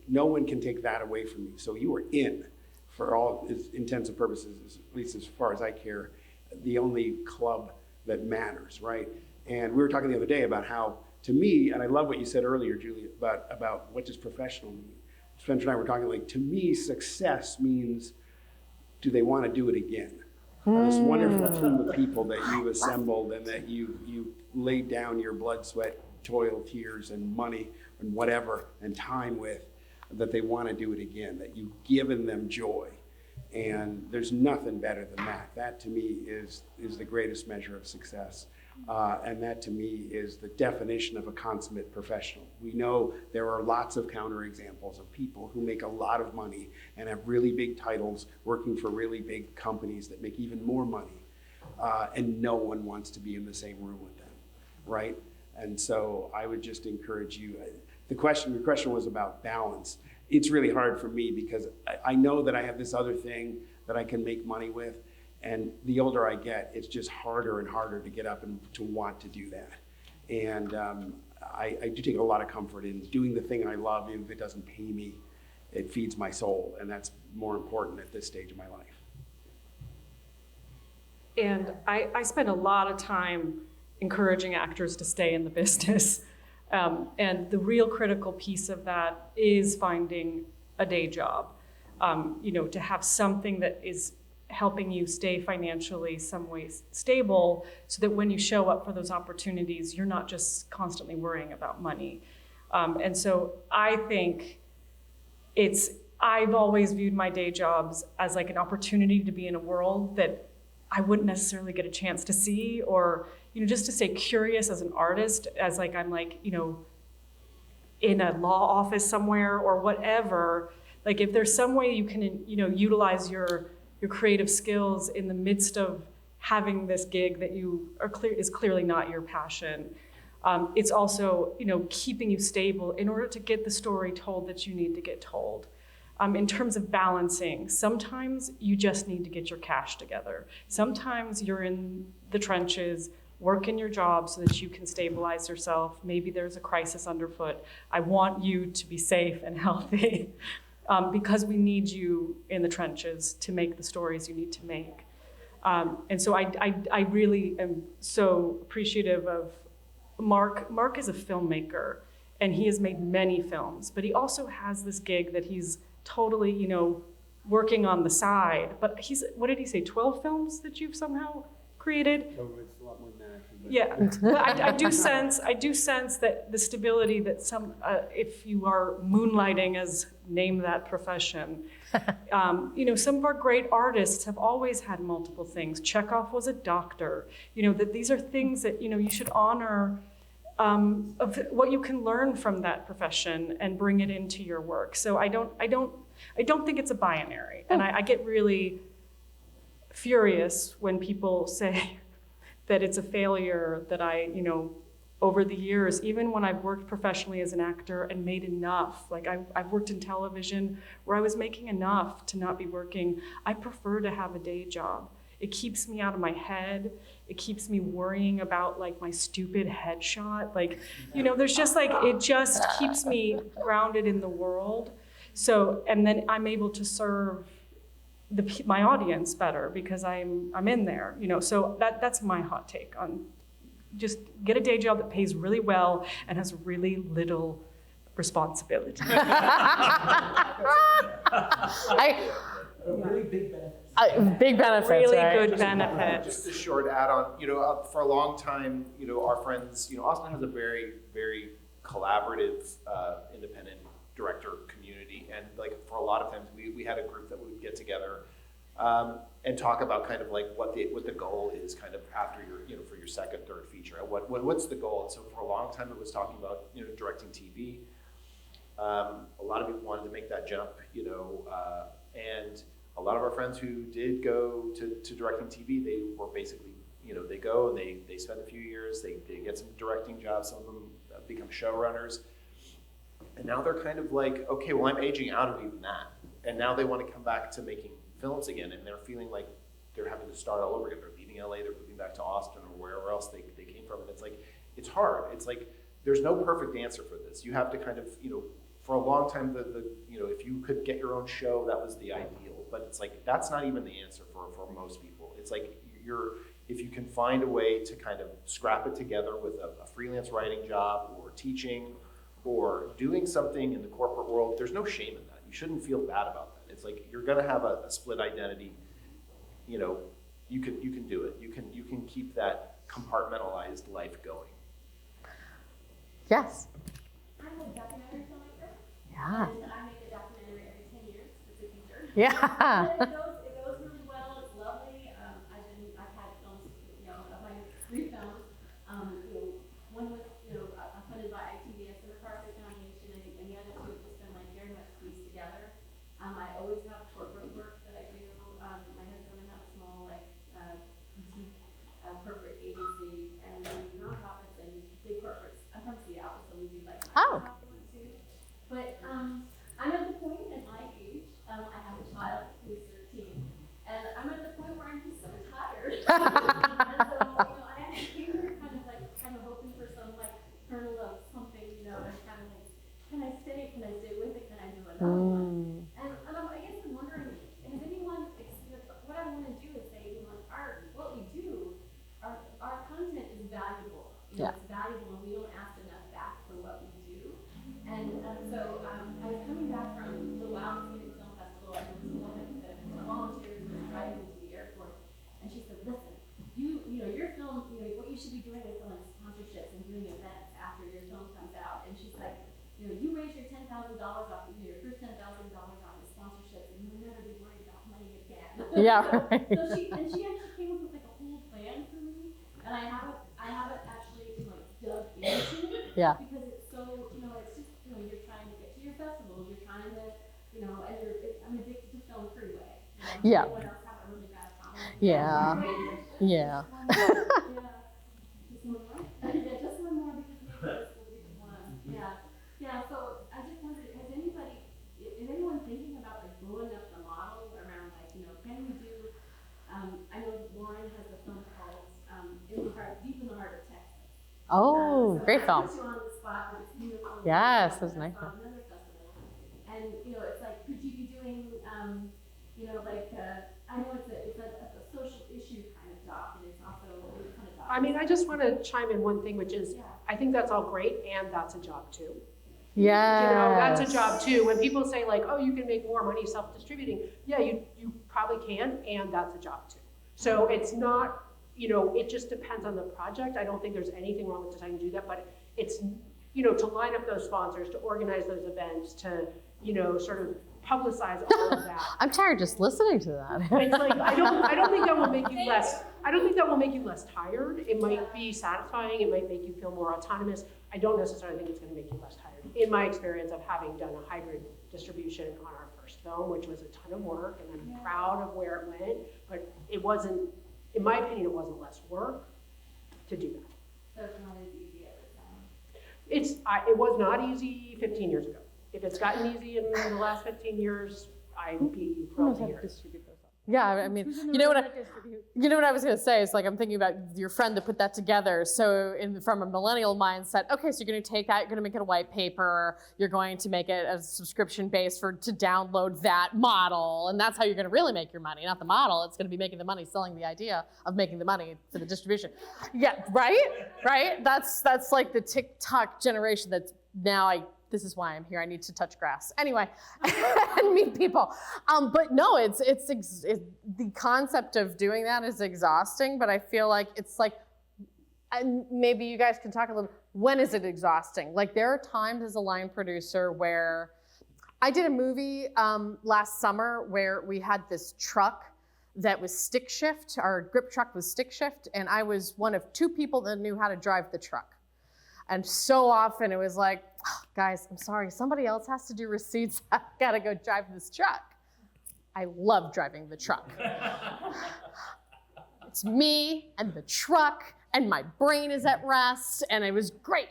no one can take that away from you. So you are in, for all intents and purposes, at least as far as I care, the only club that matters, right? And we were talking the other day about how, to me, and I love what you said earlier, Julie, about what does professional mean. Spencer and I were talking, like, to me, success means, do they want to do it again? This wonderful team of people that you've assembled and that you laid down your blood, sweat, toil, tears, and money, and whatever, and time with, that they want to do it again, that you've given them joy. And there's nothing better than that. That, to me, is the greatest measure of success. And that, to me, is the definition of a consummate professional. We know there are lots of counterexamples of people who make a lot of money and have really big titles working for really big companies that make even more money, and no one wants to be in the same room with them, right? And so I would just encourage you. Your question was about balance. It's really hard for me because I know that I have this other thing that I can make money with, And the older I get, it's just harder and harder to get up and to want to do that. And I do take a lot of comfort in doing the thing I love, even if it doesn't pay me. It feeds my soul, and that's more important at this stage of my life. And I spend a lot of time encouraging actors to stay in the business. And the real critical piece of that is finding a day job. To have something that is helping you stay financially some ways stable, so that when you show up for those opportunities, you're not just constantly worrying about money. And so I think I've always viewed my day jobs as like an opportunity to be in a world that I wouldn't necessarily get a chance to see, or, just to stay curious as an artist, as like I'm like, in a law office somewhere or whatever. Like if there's some way you can, utilize your creative skills in the midst of having this gig that is clearly not your passion. It's also, keeping you stable in order to get the story told that you need to get told. In terms of balancing, sometimes you just need to get your cash together. Sometimes you're in the trenches, working your job so that you can stabilize yourself. Maybe there's a crisis underfoot. I want you to be safe and healthy because we need you in the trenches to make the stories you need to make. And so I really am so appreciative of Mark. Mark is a filmmaker, and he has made many films, but he also has this gig that he's totally, working on the side. But what did he say, 12 films that you've somehow created? So it's a lot more than that, actually. But Yeah, but I do sense that the stability that if you are moonlighting as name that profession, some of our great artists have always had multiple things. Chekhov was a doctor. That these are things that you should honor. Of what you can learn from that profession and bring it into your work. So I don't think it's a binary. And I get really furious when people say that it's a failure that over the years, even when I've worked professionally as an actor and made enough, like I've worked in television where I was making enough to not be working, I prefer to have a day job. It keeps me out of my head. It keeps me worrying about like my stupid headshot. Like, there's just like, it just keeps me grounded in the world. So, and then I'm able to serve my audience better because I'm in there, so that's my hot take on just get a day job that pays really well and has really little responsibility. Really big benefits. Big benefits, really right? good benefits. Just a short add-on, for a long time, our friends, Austin has a very, very collaborative, independent director community, and like for a lot of times, we had a group that would get together and talk about kind of like what the goal is, kind of after for your second, third feature. What's the goal? And so for a long time, it was talking about directing TV. A lot of people wanted to make that jump, and a lot of our friends who did go to directing TV, they were basically, they go and they spend a few years, they get some directing jobs, some of them become showrunners. And now they're kind of like, okay, well, I'm aging out of even that. And now they want to come back to making films again, and they're feeling like they're having to start all over again. They're leaving LA, they're moving back to Austin or wherever else they came from. And it's like, it's hard. It's like, there's no perfect answer for this. You have to kind of, for a long time, if you could get your own show, that was the ideal. But it's like, that's not even the answer for most people. It's like, if you can find a way to kind of scrap it together with a freelance writing job or teaching or doing something in the corporate world, there's no shame in that. You shouldn't feel bad about that. It's like, you're gonna have a split identity. You can do it. You can keep that compartmentalized life going. Yes. I'm a documentary filmmaker. Yeah. And I make a documentary every 10 years. It's a feature. Yeah. It goes really well. It's lovely. I've had films, of my 3 films. One was, funded by ITVS and the Carpet Foundation, and the other 2 have just been like very much pieced together. I always have corporate work that I do. My husband and I have a small boutique corporate agency, and nonprofits and big corporates. I'm from Seattle, so we do like nonprofits too. But I'm at the point at my age, I have a child who's 13, and I'm at the point where I'm just so I actually came here kind of hoping for some like kernel of something, and kind of like, can I stay with it, can I do another one? And I guess I'm wondering, has anyone, what I want to do is say, what we do, our content is valuable. It's valuable, and we don't ask enough back for what we do. And so I was coming back from the Wow Music Film Festival, and there was a woman that a volunteer who was driving to the airport, and she said, listen, your film, what you should be doing is going sponsorships and doing events after your film comes out. And she's like, you raise your $10,000 off, your first $10,000 off of sponsorships, and you'll never be worried about money again. Yeah. So she actually came up with like a whole plan for me, and I haven't actually like dug into it. Yeah. Because it's so, it's just, you're trying to get to your festivals, you're trying to, and I'm addicted to film freeway. Yeah. Everyone else have a really bad problem. Yeah. Yeah. Just one more because maybe this will be the one. Yeah. So I just wondered, is anyone thinking about like blowing up the model around like, can we do? I know Lauren has a film called Deep in the Heart of Texas. Oh, So great film. I put you on the spot, but it's beautiful. Yes, it was nice. Another festival, and it's like, could you be doing, I know it's a social issue kind of doc, and it's also a kind of doc. I mean, I just want to chime in one thing, which is, I think that's all great, and that's a job too. Yeah. That's a job too. When people say like, oh, you can make more money self-distributing, yeah, you probably can, and that's a job too. So it's not, it just depends on the project. I don't think there's anything wrong with deciding to do that, but it's, to line up those sponsors, to organize those events, to, sort of publicize all of that. I'm tired just listening to that. It's like, I don't think that will make you less, I don't think that will make you less tired. It might be satisfying, it might make you feel more autonomous. I don't necessarily think it's gonna make you less tired. In my experience of having done a hybrid distribution on our first film, which was a ton of work, and I'm proud of where it went, but it wasn't, in my opinion, it wasn't less work to do that. So it's not as easy as it sounds. It was not easy 15 years ago. If it's gotten easy in the last 15 years, I'd be thrilled to hear it. Yeah, I mean, you know what I was gonna say is like, I'm thinking about your friend that put that together. So from a millennial mindset, okay, so you're gonna take that, you're gonna make it a white paper, you're going to make it a subscription base to download that model, and that's how you're gonna really make your money, not the model. It's gonna be making the money, selling the idea of making the money for the distribution. Yeah, right? That's like the TikTok generation that's now this is why I'm here. I need to touch grass. Anyway, and meet people. But no, it's the concept of doing that is exhausting, but I feel like it's like, and maybe you guys can talk a little, when is it exhausting? Like there are times as a line producer where, I did a movie last summer where we had this truck that was stick shift, our grip truck was stick shift, and I was one of 2 people that knew how to drive the truck. And so often it was like, oh, guys, I'm sorry, somebody else has to do receipts. I gotta go drive this truck. I love driving the truck. It's me and the truck, and my brain is at rest, and it was great.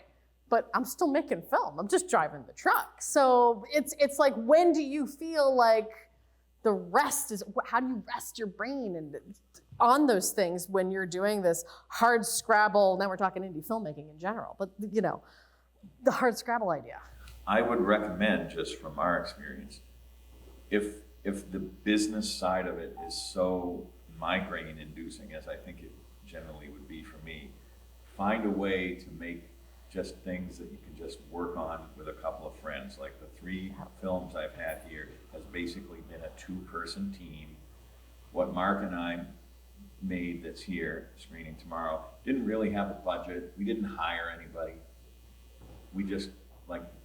But I'm still making film. I'm just driving the truck. So it's like, when do you feel like the rest is, how do you rest your brain and on those things when you're doing this hard scrabble? Now we're talking indie filmmaking in general, but the hard scrabble idea. I would recommend, just from our experience, if the business side of it is so migraine inducing as I think it generally would be for me, find a way to make just things that you can just work on with a couple of friends. Like the 3 films I've had here has basically been a 2-person team. What Mark and I made that's here, screening tomorrow, didn't really have a budget. We didn't hire anybody. We just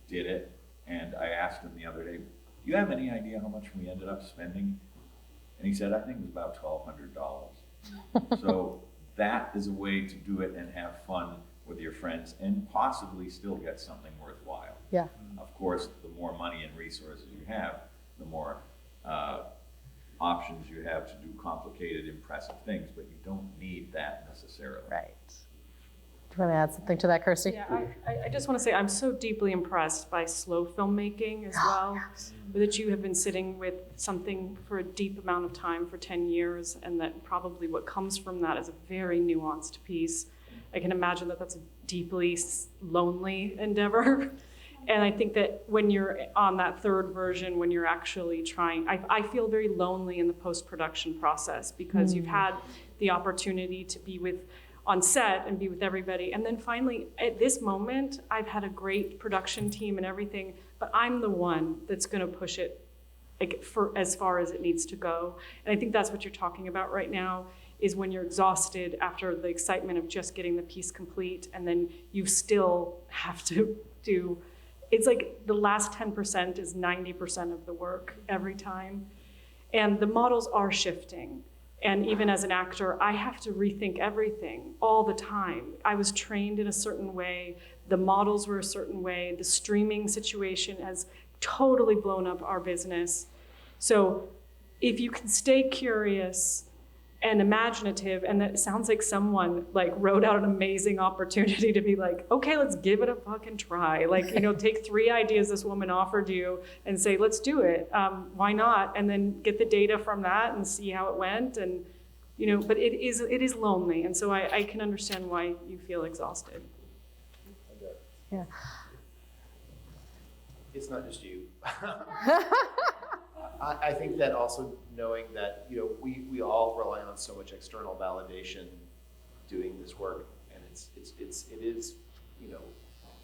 did it. And I asked him the other day, do you have any idea how much we ended up spending? And he said, I think it was about $1,200. So that is a way to do it and have fun with your friends and possibly still get something worthwhile. Yeah. Of course, the more money and resources you have, the more options you have to do complicated, impressive things, but you don't need that necessarily. Right. you want to add something to that, Kirsty? Yeah, I just want to say I'm so deeply impressed by slow filmmaking as well. That you have been sitting with something for a deep amount of time for 10 years, and that probably what comes from that is a very nuanced piece. I can imagine that that's a deeply lonely endeavor. And I think that when you're on that third version, when you're actually trying, I feel very lonely in the post-production process because you've had the opportunity to be on set and be with everybody. And then finally, at this moment, I've had a great production team and everything, but I'm the one that's gonna push it for as far as it needs to go. And I think that's what you're talking about right now, is when you're exhausted after the excitement of just getting the piece complete, and then you still have to do, it's like the last 10% is 90% of the work every time. And the models are shifting. And even as an actor, I have to rethink everything all the time. I was trained in a certain way. The models were a certain way. The streaming situation has totally blown up our business. So if you can stay curious and imaginative, and that sounds like someone like wrote out an amazing opportunity to be like, okay, let's give it a fucking try. Like, take 3 ideas this woman offered you and say, let's do it. Why not? And then get the data from that and see how it went. And, but it is lonely. And so I can understand why you feel exhausted. Yeah. It's not just you. I think that also knowing that, we all rely on so much external validation doing this work, and it is,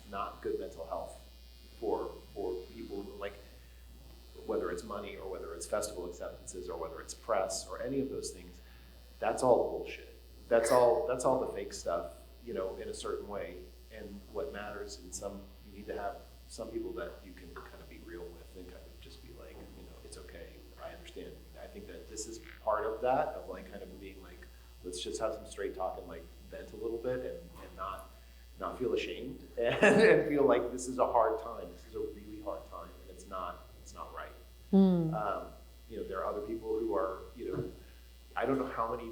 not good mental health for people, like, whether it's money or whether it's festival acceptances or whether it's press or any of those things. That's all bullshit. That's all the fake stuff, in a certain way. And what matters you need to have some people that you can kind of be real with and kind of just be like, it's okay, I understand. I think that this is part of that, of like kind of being like, let's just have some straight talk and like vent a little bit and not feel ashamed and feel like this is a hard time. This is a really hard time, and it's not right. There are other people who are, I don't know how many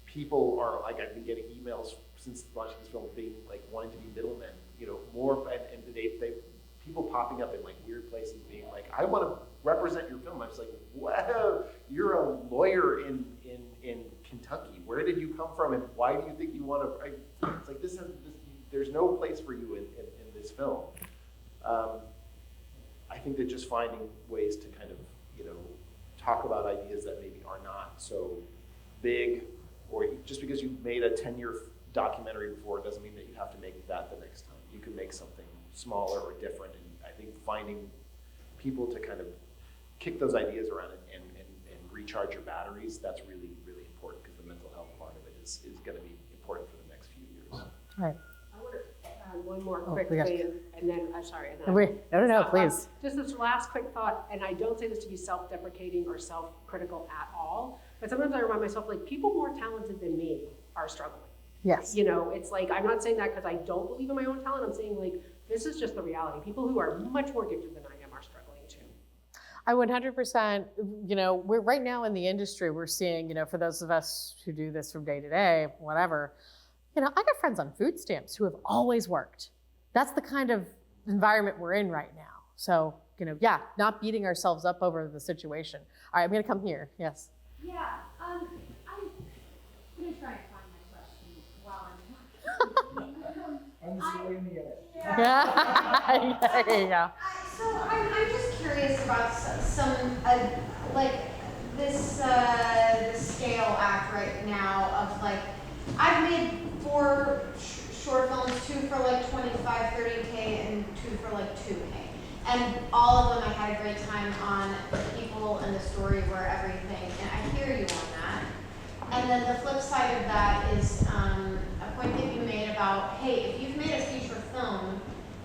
people are like, I've been getting emails since watching this film being like wanting to be middlemen, more, and they people popping up in like weird places being like, I want to represent your film. I was like, wow, you're a lawyer in Kentucky. Where did you come from, and why do you think you want to write? It's like there's no place for you in this film. I think that just finding ways to kind of, talk about ideas that maybe are not so big, or just because you made a 10-year documentary before doesn't mean that you have to make that the next time. You can make something smaller or different, and I think finding people to kind of kick those ideas around and recharge your batteries, that's really, really important, because the mental health part of it is going to be important for the next few years. Right. I want to add one more quick thing, and then, sorry. No, please. Just this last quick thought, and I don't say this to be self-deprecating or self-critical at all, but sometimes I remind myself, like, people more talented than me are struggling. Yes. It's like, I'm not saying that because I don't believe in my own talent. I'm saying, like, this is just the reality. People who are much more gifted than I am are struggling too. I 100%, we're right now in the industry, we're seeing, for those of us who do this from day to day, whatever, I got friends on food stamps who have always worked. That's the kind of environment we're in right now. So, not beating ourselves up over the situation. All right, I'm gonna come here, yes. Yeah, I'm gonna try and find my question while I'm talking. On the story in the edit. Yeah. There you go. So I'm just curious about some like this scale act right now of like, I've made 4 short films, 2 for like 25, 30K and 2 for like 2K. And all of them I had a great time on. The people and the story were everything, and I hear you on that. And then the flip side of that is a point that you made about, hey, if you've made a feature film,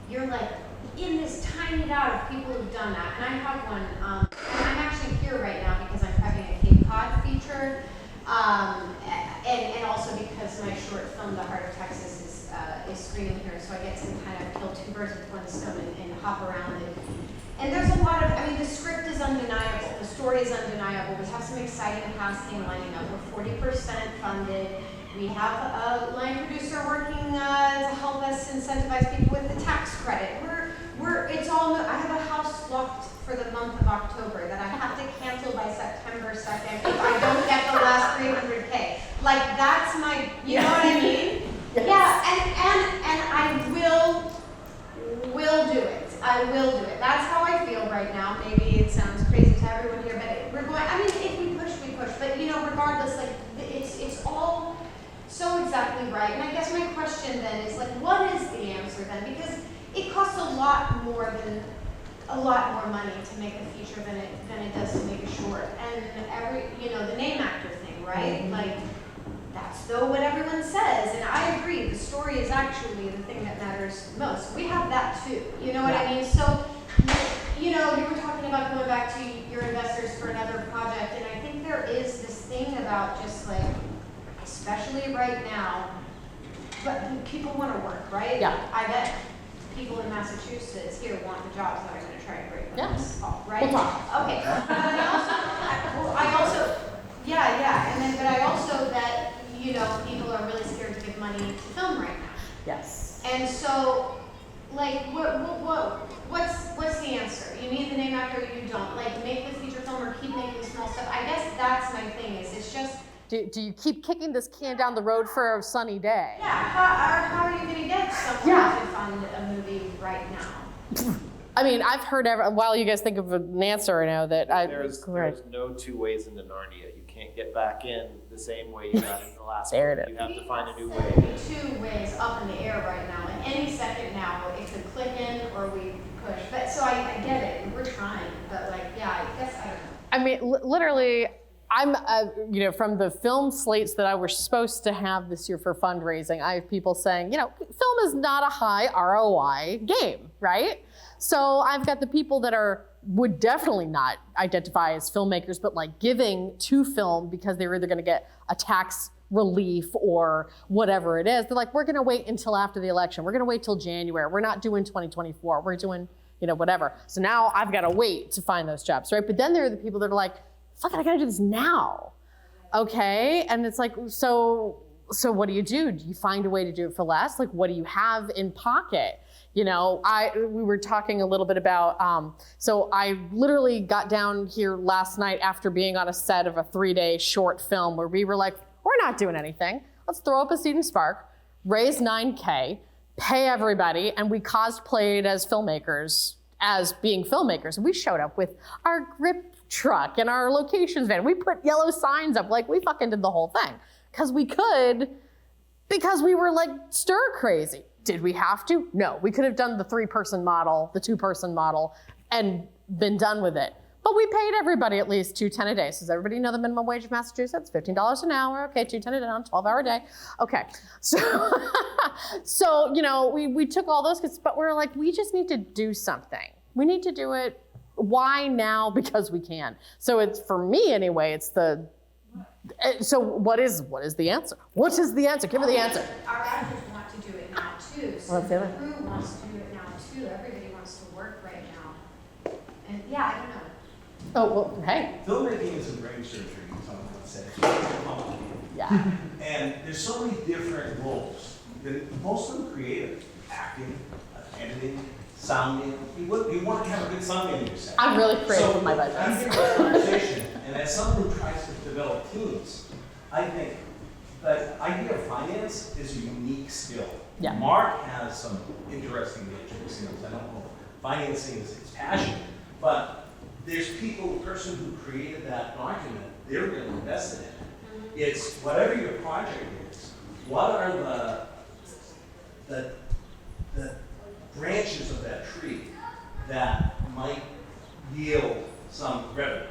you're like in this tiny dot of people who've done that. And I have one, and I'm actually here right now because I'm prepping a Cape Cod feature, and also because my short film, The Heart of Texas, is screening here, so I get to kind of kill 2 birds with 1 stone and hop around. And there's a lot of, the script is undeniable, the story is undeniable. We have some exciting casting lining up. We're 40% funded. We have a line producer working to help us incentivize people with the tax credit. I have a house locked for the month of October that I have to cancel by September 2nd if I don't get the last 300K. Like, that's my, you know what I mean? Yes. Yeah, and I will do it. I will do it. That's how I feel right now. Maybe it sounds crazy to everyone here, but we're going, I mean, if we push, we push. But, you know, regardless, like, it's all so exactly right. And I guess my question then is, like, what is the answer then? Because it costs a lot more money to make a feature than it does to make a short. And the name actor thing, right? Mm-hmm. Like, that's what everyone says. And I agree, the story is actually the thing that matters most. We have that too. You know what I mean? So, you were talking about going back to your investors for another project, and I think there is this thing about just like, especially right now, but people want to work, right? Yeah. I bet people in Massachusetts here want the jobs that I'm going to try and break them this fall, right? We'll talk. Okay. But I also, but I also bet, people are really scared to give money to film right now. Yes. And so, like, what's the answer? You need the name actor, you don't. Like, make the feature film or keep making small stuff. I guess that's my thing, is it's just... Do you keep kicking this can down the road for a sunny day? Yeah, how are you going to get someone to fund a movie right now? I mean, I've heard, while you guys think of an answer, I know that There's no two ways into Narnia. You can't get back in the same way you got in the last There one. it is. You have to find a new way. Two ways up in the air right now, and any second now, it could click in or we push. But so I get it, and we're trying, but like, I guess I don't know. I mean, literally, I'm, from the film slates that I was supposed to have this year for fundraising, I have people saying, film is not a high ROI game, right? So I've got the people that would definitely not identify as filmmakers, but like giving to film because they're either gonna get a tax relief or whatever it is. They're like, we're gonna wait until after the election. We're gonna wait till January. We're not doing 2024. We're doing, whatever. So now I've gotta wait to find those jobs, right? But then there are the people that are like, fuck it, I gotta do this now, okay? And it's like, so what do? Do you find a way to do it for less? Like, what do you have in pocket? We were talking a little bit about, so I literally got down here last night after being on a set of a 3-day short film where we were like, we're not doing anything. Let's throw up a seed and spark, raise $9K, pay everybody, and we cosplayed as filmmakers, as being filmmakers. And we showed up with our grip truck and our locations van. We put yellow signs up, like we fucking did the whole thing. Because we could, because we were like stir crazy. Did we have to? No, we could have done the 3-person model, the 2-person model, and been done with it. But we paid everybody at least $2.10 a day. So does everybody know the minimum wage of Massachusetts? $15 an hour. Okay, $2.10 a day on 12-hour day. Okay, so we took all those, but we're like, we just need to do something. We need to do it. Why now? Because we can. So it's, for me anyway, it's the. So what is the answer? What is the answer? Give me the answer. Our actors want to do it now too. So the crew wants to do it now too. Everybody wants to work right now. And I don't know. Oh, well, hey. Filmmaking isn't brain surgery, someone once said. It's very complicated. Yeah. And there's so many different roles. Most of them creative. Acting, editing, sounding. You want to have a good sounding in your set. I'm really creative with my budget. I'm hearing this conversation, and as someone who tries to develop teams, I think the idea of finance is a unique skill. Yeah. Mark has some interesting leadership skills. I don't know if financing is his passion, but there's the person who created that document, they're really invested in it. It's whatever your project is, what are the branches of that tree that might yield some revenue.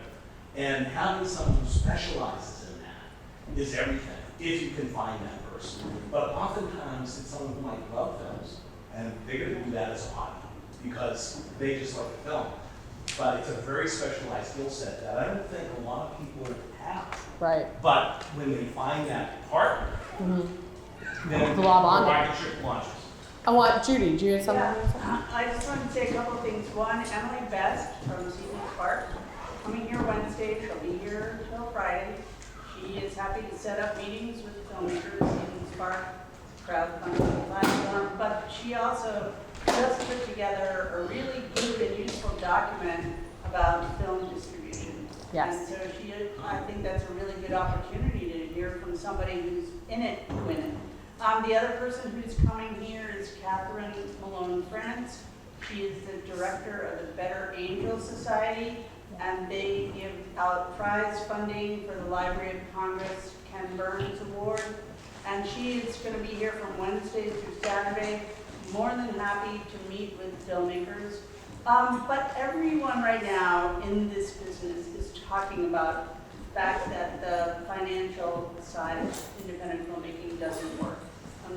And having someone who specializes in that is everything, if you can find that person. But oftentimes it's someone who might love films, and they're going to do that as a hobby because they just like the film. But it's a very specialized skill set that I don't think a lot of people have. Right. But when they find that partner, then the rocket ship launches. I want Judy. Do you have something? I just want to say a couple of things. One, Emily Best from Season Park, coming here Wednesday. She'll be here until Friday. She is happy to set up meetings with filmmakers in Spark crowdfunding platform, but she also just put together a really good and useful document about film distribution. Yes. And so I think that's a really good opportunity to hear from somebody who's in it to win it. The other person who's coming here is Catherine Malone-France. She is the director of the Better Angel Society, and they give out prize funding for the Library of Congress Ken Burns Award. And she is going to be here from Wednesday through Saturday. More than happy to meet with filmmakers. But everyone right now in this business is talking about the fact that the financial side of independent filmmaking doesn't work.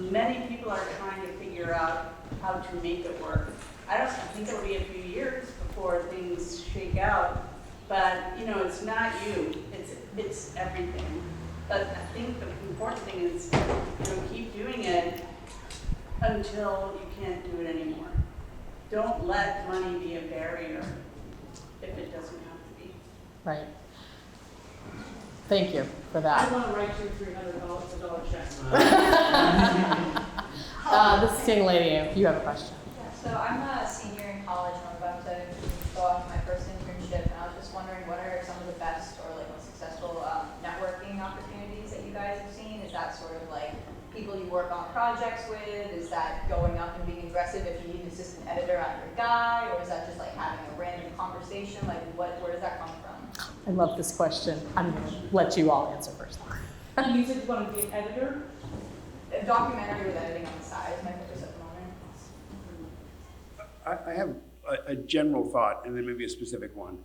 Many people are trying to figure out how to make it work. I think it'll be a few years before things shake out, but it's not you, it's everything. But I think the important thing is, keep doing it until you can't do it anymore. Don't let money be a barrier if it doesn't have to be. Right. Thank you for that. I want to write you $300 check. This young lady, if you have a question. Yeah, so I'm a senior in college and I'm about to go off my first internship, and I was just wondering what are some of the best or most successful networking opportunities that you guys have seen? Is that sort of like people you work on projects with? Is that going up and being aggressive if you need an assistant editor on your guy? Or is that just like having a random conversation? Like where does that come from? I love this question. I'm going to let you all answer first. You said you want to be an editor? A documentary with editing on the side is my focus at the moment. I have a general thought and then maybe a specific one.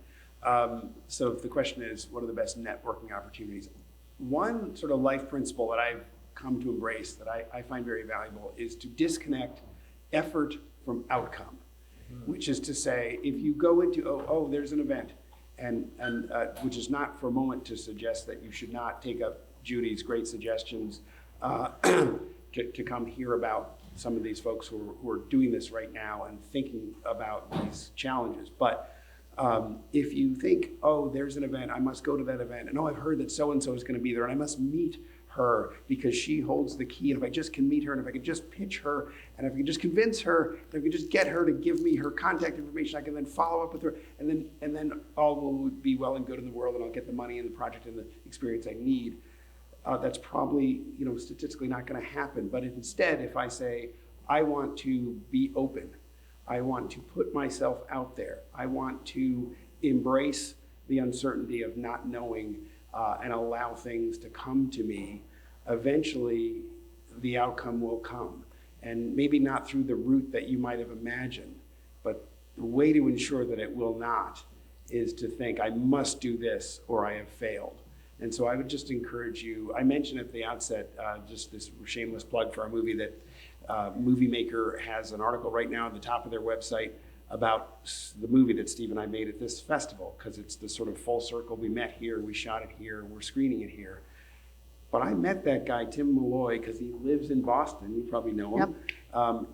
So if the question is, what are the best networking opportunities? One sort of life principle that I've come to embrace that I find very valuable is to disconnect effort from outcome, which is to say, if you go into, oh, there's an event, and which is not for a moment to suggest that you should not take up Judy's great suggestions to come hear about some of these folks who are doing this right now and thinking about these challenges. But if you think, oh, there's an event, I must go to that event, and oh, I've heard that so-and-so is gonna be there, and I must meet her because she holds the key, and if I just can meet her, and if I could just pitch her, and if I could just convince her, and if I could just get her to give me her contact information, I can then follow up with her, and then all will be well and good in the world, and I'll get the money and the project and the experience I need. That's probably, statistically not going to happen. But instead, if I say, I want to be open, I want to put myself out there, I want to embrace the uncertainty of not knowing and allow things to come to me, eventually the outcome will come. And maybe not through the route that you might have imagined, but the way to ensure that it will not is to think, I must do this or I have failed. And so I would just encourage you, I mentioned at the outset, just this shameless plug for our movie, that Movie Maker has an article right now at the top of their website about the movie that Steve and I made at this festival, because it's the sort of full circle. We met here, we shot it here, we're screening it here. But I met that guy, Tim Malloy, because he lives in Boston, you probably know him,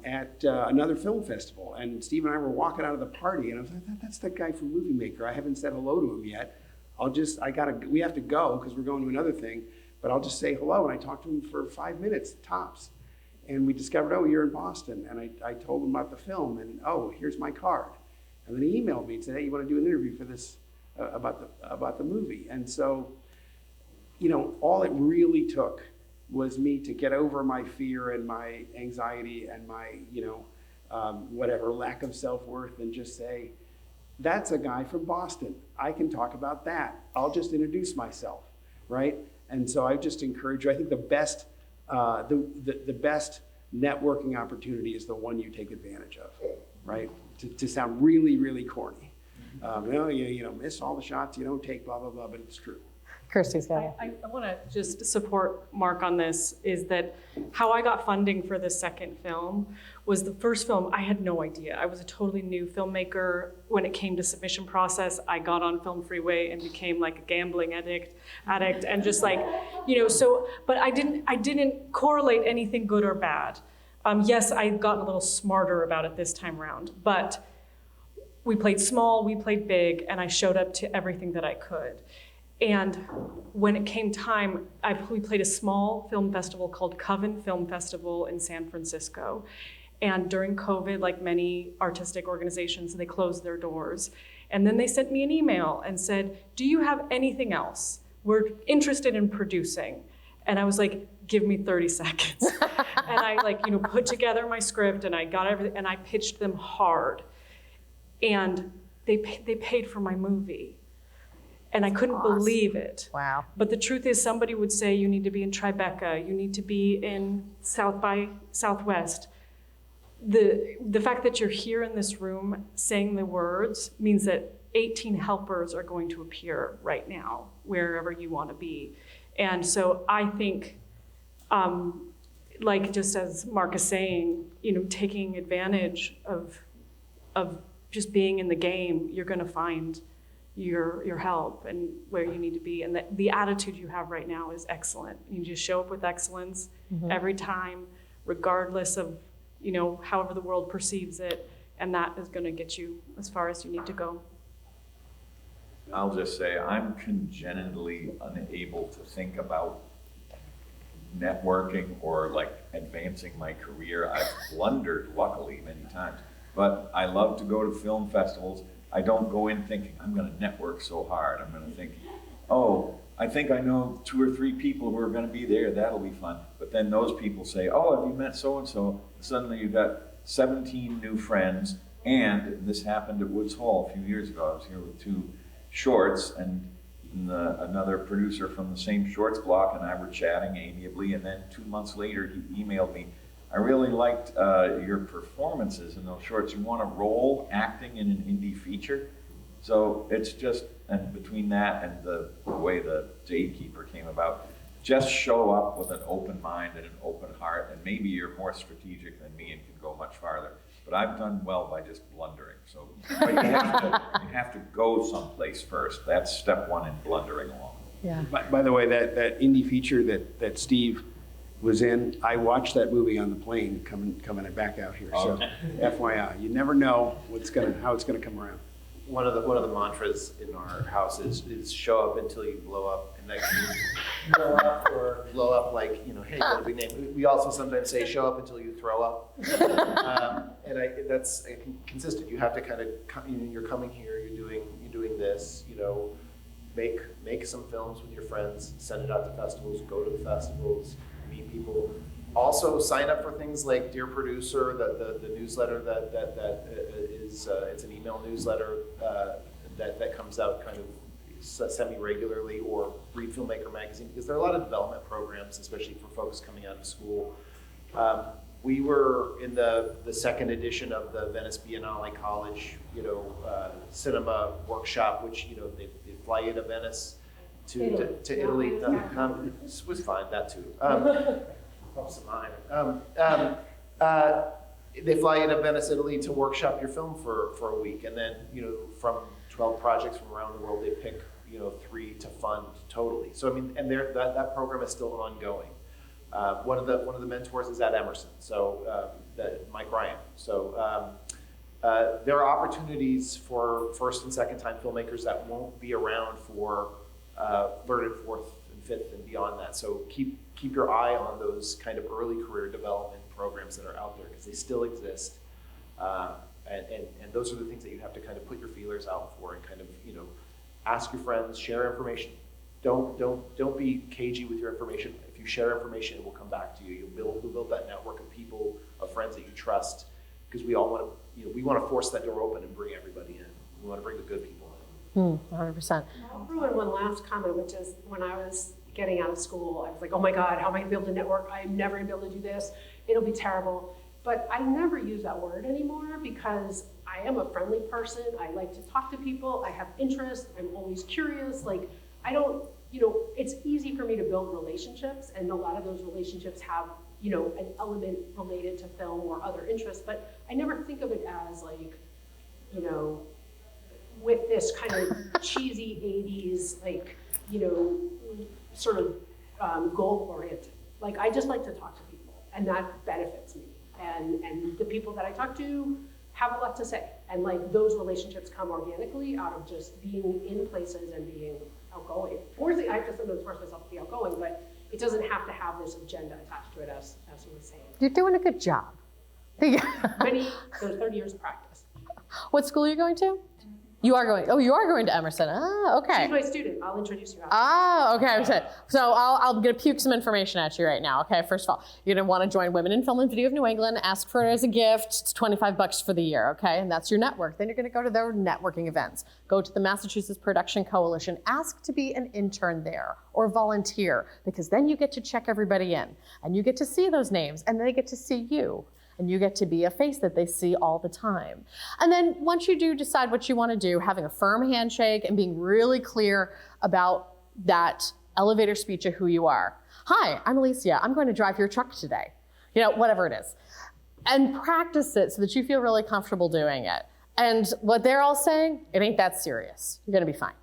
at another film festival. And Steve and I were walking out of the party, and I was like, that's that guy from Movie Maker. I haven't said hello to him yet. We have to go because we're going to another thing, but I'll just say hello. And I talked to him for 5 minutes, tops. And we discovered, oh, you're in Boston. And I told him about the film, and oh, here's my card. And then he emailed me and said, hey, you want to do an interview for this, about the movie? And so, all it really took was me to get over my fear and my anxiety and my, whatever, lack of self-worth, and just say, that's a guy from Boston. I can talk about that. I'll just introduce myself, right? And so I just encourage you. I think the best networking opportunity is the one you take advantage of, right? To sound really, really corny. You miss all the shots you don't take, blah, blah, blah, but it's true. Kirsty's got it. I want to just support Mark on this, is that how I got funding for the second film was the first film, I had no idea. I was a totally new filmmaker. When it came to submission process, I got on Film Freeway and became like a gambling addict and just like, but I didn't correlate anything good or bad. Yes, I got a little smarter about it this time around, but we played small, we played big, and I showed up to everything that I could. And when it came time, we played a small film festival called Coven Film Festival in San Francisco. And during COVID, like many artistic organizations, they closed their doors. And then they sent me an email and said, do you have anything else? We're interested in producing. And I was like, give me 30 seconds. And I put together my script and I got everything and I pitched them hard. And they paid for my movie. And I couldn't believe it. Wow. But the truth is, somebody would say, you need to be in Tribeca, you need to be in South by Southwest. The fact that you're here in this room saying the words means that 18 helpers are going to appear right now, wherever you want to be. And so I think, just as Mark is saying, taking advantage of just being in the game, you're going to find your help and where you need to be. And the attitude you have right now is excellent. You just show up with excellence every time, regardless of, however the world perceives it. And that is going to get you as far as you need to go. I'll just say I'm congenitally unable to think about networking or advancing my career. I've blundered, luckily, many times. But I love to go to film festivals. I don't go in thinking, I'm going to network so hard. I'm going to think, oh, I think I know 2 or 3 people who are going to be there. That'll be fun. But then those people say, oh, have you met so-and-so? Suddenly you've got 17 new friends. And this happened at Woods Hall a few years ago. I was here with 2 shorts, and another producer from the same shorts block and I were chatting amiably. And then 2 months later, he emailed me, I really liked your performances in those shorts. You want a role acting in an indie feature? So it's just, and between that and the way the Jadekeeper came about, just show up with an open mind and an open heart, and maybe you're more strategic than me and can go much farther. But I've done well by just blundering. So but you have to go someplace first. That's step 1 in blundering along. Yeah. By the way, that indie feature that Steve was in, I watched that movie on the plane coming back out here. So FYI, you never know how it's gonna come around. One of the mantras in our house is show up until you blow up, and that can mean blow up or blow up hey, you got a big name. We also sometimes say show up until you throw up, and that's consistent. You have to kind of you're coming here, you're doing this, make some films with your friends, send it out to festivals, go to the festivals, meet people. Also, sign up for things like Dear Producer, the newsletter that is it's an email newsletter that comes out kind of semi-regularly, or read Filmmaker magazine, because there are a lot of development programs, especially for folks coming out of school. We were in the second edition of the Venice Biennale College, cinema workshop, which they fly you to Venice to Italy. It was fine, that too. Helps in mine. They fly you to Venice, Italy to workshop your film for a week, and then from 12 projects from around the world, they pick 3 to fund totally. So and that program is still ongoing. One of the mentors is at Emerson, so Mike Ryan. So there are opportunities for first and second time filmmakers that won't be around for third and fourth and fifth and beyond that. So keep your eye on those kind of early career development programs that are out there, because they still exist. And those are the things that you have to kind of put your feelers out for, and kind of ask your friends, share information. Don't be cagey with your information. If you share information, it will come back to you. You'll build that network of people, of friends that you trust, because we all want to we want to force that door open and bring everybody in. We want to bring the good people in. 100%. I'll throw in one last comment, which is when I was getting out of school, I was like, oh my God, how am I going to be able to network? I'm never going to be able to do this. It'll be terrible. But I never use that word anymore, because I am a friendly person. I like to talk to people. I have interests. I'm always curious. I don't, it's easy for me to build relationships, and a lot of those relationships have, an element related to film or other interests, but I never think of it as with this kind of cheesy 80s, sort of goal-oriented. I just like to talk to people, and that benefits me. And the people that I talk to have a lot to say. And those relationships come organically out of just being in places and being outgoing. Or I have to sometimes force myself to be outgoing, but it doesn't have to have this agenda attached to it, as you were saying. You're doing a good job. There's 30 years of practice. What school are you going to? You are going to Emerson. Ah, okay. She's my student. I'll introduce you after. Ah, okay. So I'm going to puke some information at you right now. Okay, first of all, you're going to want to join Women in Film and Video of New England. Ask for it as a gift. It's $25 for the year. Okay, and that's your network. Then you're going to go to their networking events. Go to the Massachusetts Production Coalition. Ask to be an intern there or volunteer, because then you get to check everybody in and you get to see those names and they get to see you. And you get to be a face that they see all the time. And then once you do decide what you want to do, having a firm handshake and being really clear about that elevator speech of who you are. Hi, I'm Alecia. I'm going to drive your truck today. You know, whatever it is. And practice it so that you feel really comfortable doing it. And what they're all saying, it ain't that serious. You're going to be fine,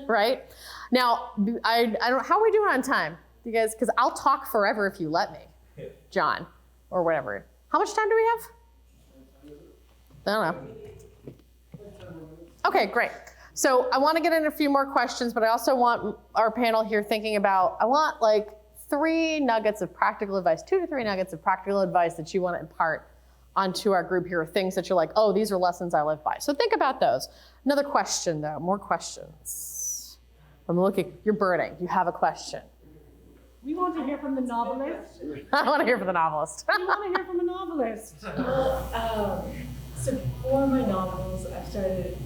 right? Now, I don't, how are we doing on time? You guys, because I'll talk forever if you let me, John, or whatever. How much time do we have? I don't know. Okay, great. So I want to get in a few more questions, but I also want our panel here thinking about, I want like 3 nuggets of practical advice, 2 to 3 nuggets of practical advice that you want to impart onto our group here, things that you're like, oh, these are lessons I live by. So think about those. Another question though, more questions. I'm looking, you're burning, you have a question. We want to hear from the novelist. I want to hear from the novelist. We want to hear from the novelist. Well, so for my novels, I started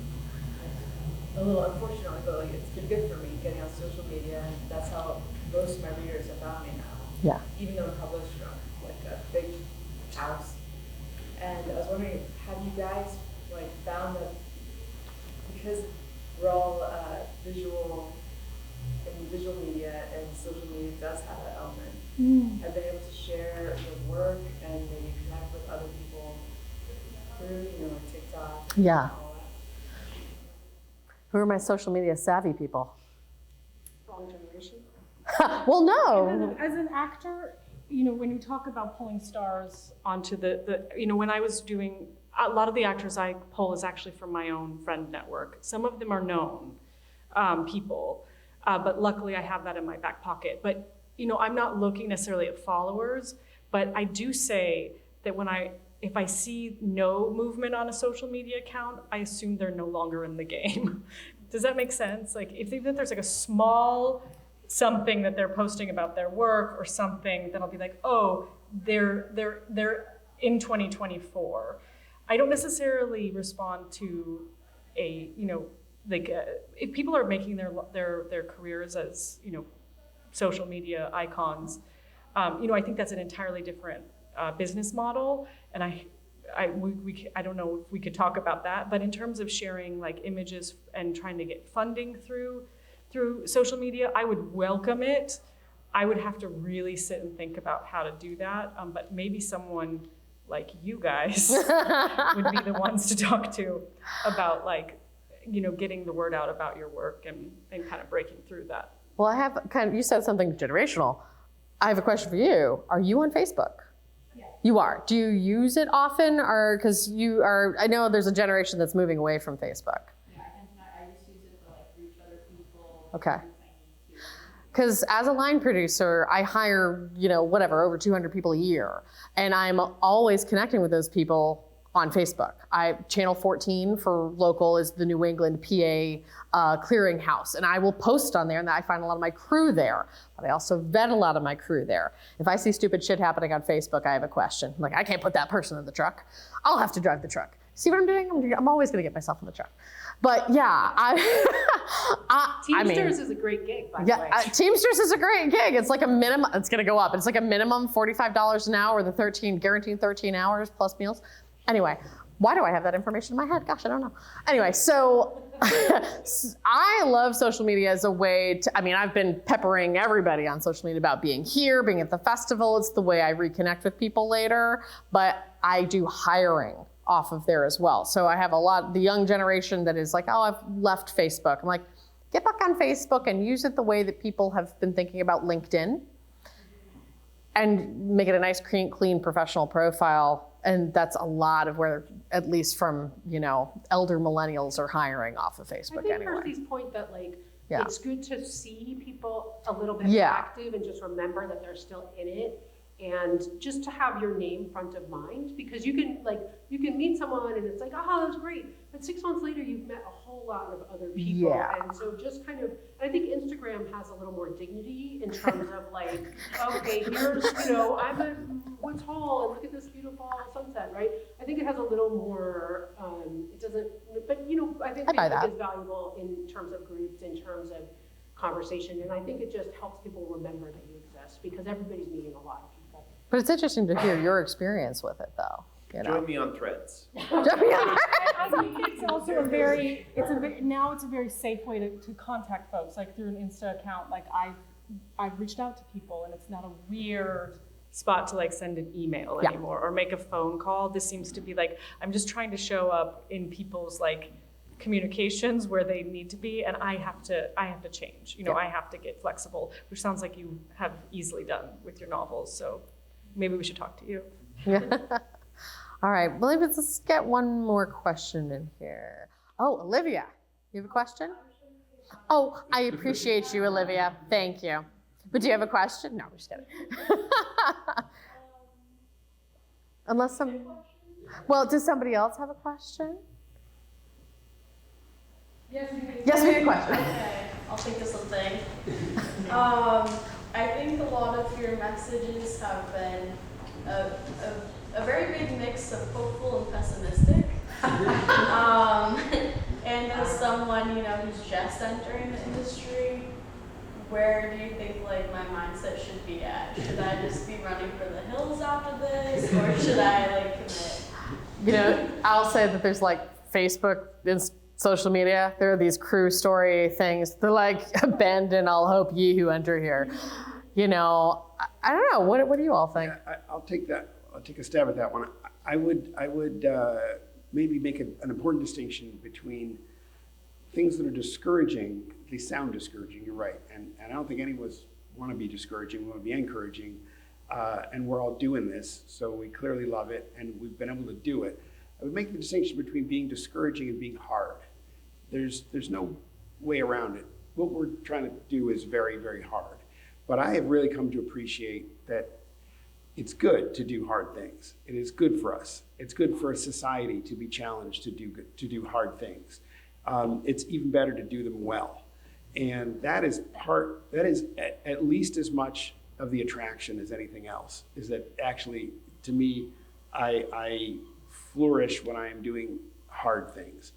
a little unfortunately, but like it's been good for me getting on social media, and that's how most of my readers have found me now. Yeah. Even though I'm published from like a big house, and I was wondering, have you guys like found that because we're all visual in visual media, and social media does have that element, have been able to share your work and maybe connect with other people through, like TikTok? Yeah. And all that? Who are my social media savvy people? Wrong generation. Well, no. As an actor, when you talk about pulling stars onto when I was doing, a lot of the actors I pull is actually from my own friend network. Some of them are known people. But luckily I have that in my back pocket. But, I'm not looking necessarily at followers, but I do say that if I see no movement on a social media account, I assume they're no longer in the game. Does that make sense? Like even if there's like a small something that they're posting about their work or something, then I'll be like, oh, they're in 2024. I don't necessarily respond to if people are making their careers as social media icons, I think that's an entirely different business model, and I don't know if we could talk about that. But in terms of sharing like images and trying to get funding through social media, I would welcome it. I would have to really sit and think about how to do that. But maybe someone like you guys would be the ones to talk to about getting the word out about your work and kind of breaking through that. Well, I have you said something generational. I have a question for you. Are you on Facebook? Yeah. You are. Do you use it often, or because you are? I know there's a generation that's moving away from Facebook. Yeah, I just use it to reach other people. Okay. Because as a line producer, I hire over 200 people a year, and I'm always connecting with those people on Facebook. Channel 14 for local is the New England PA clearinghouse, and I will post on there, and I find a lot of my crew there, but I also vet a lot of my crew there. If I see stupid shit happening on Facebook, I have a question. Like, I can't put that person in the truck. I'll have to drive the truck. See what I'm doing? I'm always gonna get myself in the truck. But yeah, Teamsters is a great gig, by the way. Teamsters is a great gig. It's like a minimum, it's gonna go up. It's like a minimum $45 an hour, guaranteed 13 hours plus meals. Anyway, why do I have that information in my head? Gosh, I don't know. Anyway, so I love social media as a way to, I've been peppering everybody on social media about being here, being at the festival. It's the way I reconnect with people later, but I do hiring off of there as well. So I have the young generation that is like, oh, I've left Facebook. I'm like, get back on Facebook and use it the way that people have been thinking about LinkedIn, and make it a nice, clean professional profile. And that's a lot of where, at least from, elder millennials are hiring off of Facebook anyway. I think Percy's point that Yeah. It's good to see people a little bit Yeah. active and just remember that they're still in it. And just to have your name front of mind, because you can meet someone and it's like, oh, that's great. But 6 months later, you've met a whole lot of other people. Yeah. And so just kind of, I think Instagram has a little more dignity in terms of like, okay, here's, I'm at Woods Hall and look at this beautiful sunset, right? I think it has a little more, it doesn't, but I think Facebook is valuable in terms of groups, in terms of conversation. And I think it just helps people remember that you exist because everybody's meeting a lot of people. But it's interesting to hear your experience with it, though. Join me on Threads. I think it's also a very safe way to contact folks, like through an Insta account. Like I've reached out to people, and it's not a weird spot to like send an email anymore or make a phone call. This seems to be like, I'm just trying to show up in people's like communications where they need to be, and I have to change. I have to get flexible, which sounds like you have easily done with your novels. So maybe we should talk to you. Yeah. All right, well, let's get one more question in here. Oh, Olivia, you have a question? Oh, I appreciate you, Olivia. Thank you. But do you have a question? No, I'm just kidding. Unless does somebody else have a question? Yes, we have a question. Okay, I'll think of something. I think a lot of your messages have been a very big mix of hopeful and pessimistic. And as someone, who's just entering the industry, where do you think like my mindset should be at? Should I just be running for the hills after this, or should I like commit? I'll say that there's like Facebook and social media. There are these crew story things. They're like, abandon all hope, ye who enter here. I don't know. What do you all think? Yeah, I'll take that. I'll take a stab at that one. I would maybe make an important distinction between things that are discouraging. They sound discouraging. You're right, and I don't think any of us want to be discouraging. We want to be encouraging, and we're all doing this, so we clearly love it, and we've been able to do it. I would make the distinction between being discouraging and being hard. There's no way around it. What we're trying to do is very, very hard. But I have really come to appreciate that it's good to do hard things. It is good for us. It's good for a society to be challenged to do hard things. It's even better to do them well. And that is at least as much of the attraction as anything else, is that actually, to me, I flourish when I am doing hard things.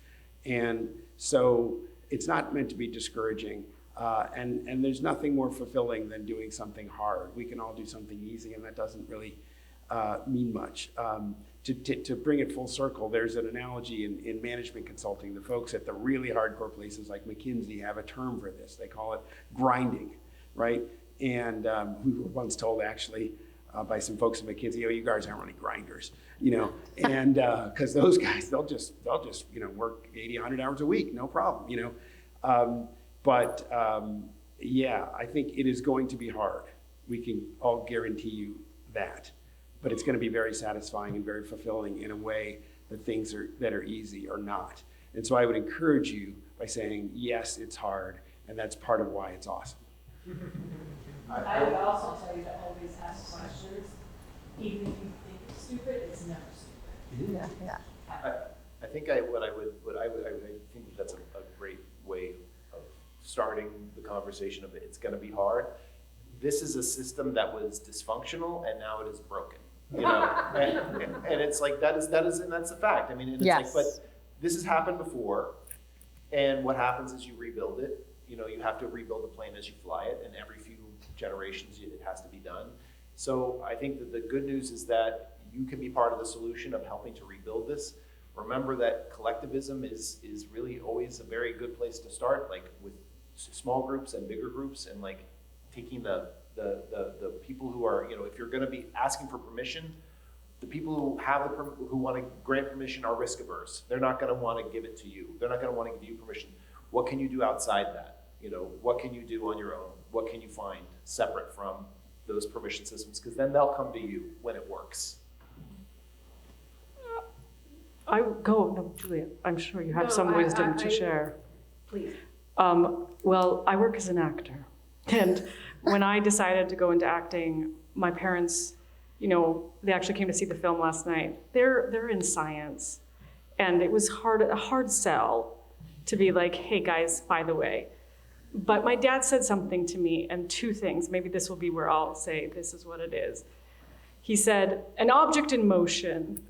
And so it's not meant to be discouraging. And there's nothing more fulfilling than doing something hard. We can all do something easy, and that doesn't really mean much. To bring it full circle, there's an analogy in management consulting. The folks at the really hardcore places like McKinsey have a term for this. They call it grinding, right? And we were once told actually by some folks at McKinsey, oh, you guys aren't really grinders, and because those guys, they'll just work 80, 100 hours a week, no problem, But yeah, I think it is going to be hard. We can all guarantee you that. But it's going to be very satisfying and very fulfilling in a way that things that are easy are not. And so I would encourage you by saying, yes, it's hard, and that's part of why it's awesome. I would also tell you to always ask questions. Even if you think it's stupid, it's never stupid. Yeah. I think I think that's a great way of starting the conversation of it's going to be hard. This is a system that was dysfunctional and now it is broken. And it's like that is and that's a fact. I mean, it's yes. like, but this has happened before, and what happens is you rebuild it. You have to rebuild the plane as you fly it, and every few generations it has to be done. So I think that the good news is that you can be part of the solution of helping to rebuild this. Remember that collectivism is really always a very good place to start, like with small groups and bigger groups, and like taking the people who are, if you're going to be asking for permission, the people who want to grant permission are risk averse. They're not going to want to give it to you. They're not going to want to give you permission. What can you do outside that? What can you do on your own? What can you find separate from those permission systems? Because then they'll come to you when it works. No, Julia, I'm sure you have some wisdom to share. Please. Well, I work as an actor. And when I decided to go into acting, my parents, they actually came to see the film last night. They're in science. And it was a hard sell to be like, hey guys, by the way. But my dad said something to me, and two things, maybe this will be where I'll say this is what it is. He said, an object in motion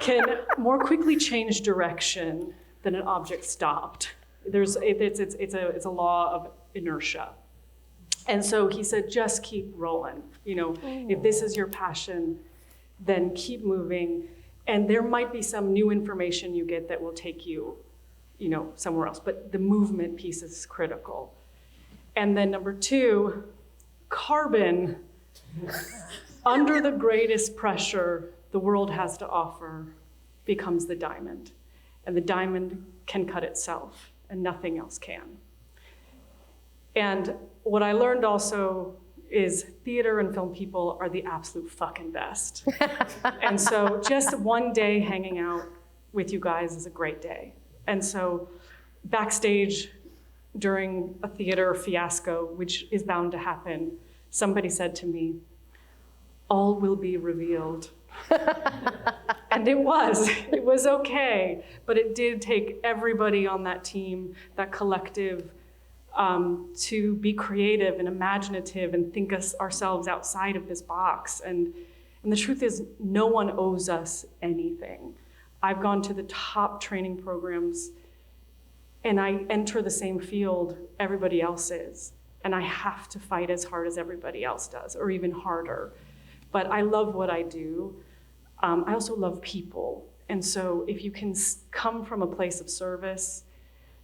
can more quickly change direction than an object stopped. It's a law of inertia. And so he said, just keep rolling. If this is your passion, then keep moving. And there might be some new information you get that will take you, somewhere else. But the movement piece is critical. And then number two, carbon, under the greatest pressure the world has to offer, becomes the diamond. And the diamond can cut itself, and nothing else can. And what I learned also is theater and film people are the absolute fucking best. And so just one day hanging out with you guys is a great day. And so backstage during a theater fiasco, which is bound to happen, somebody said to me, all will be revealed. And it was okay, but it did take everybody on that team, that collective, to be creative and imaginative and think ourselves outside of this box. And the truth is, no one owes us anything. I've gone to the top training programs, and I enter the same field everybody else is. And I have to fight as hard as everybody else does, or even harder. But I love what I do. I also love people. And so if you can come from a place of service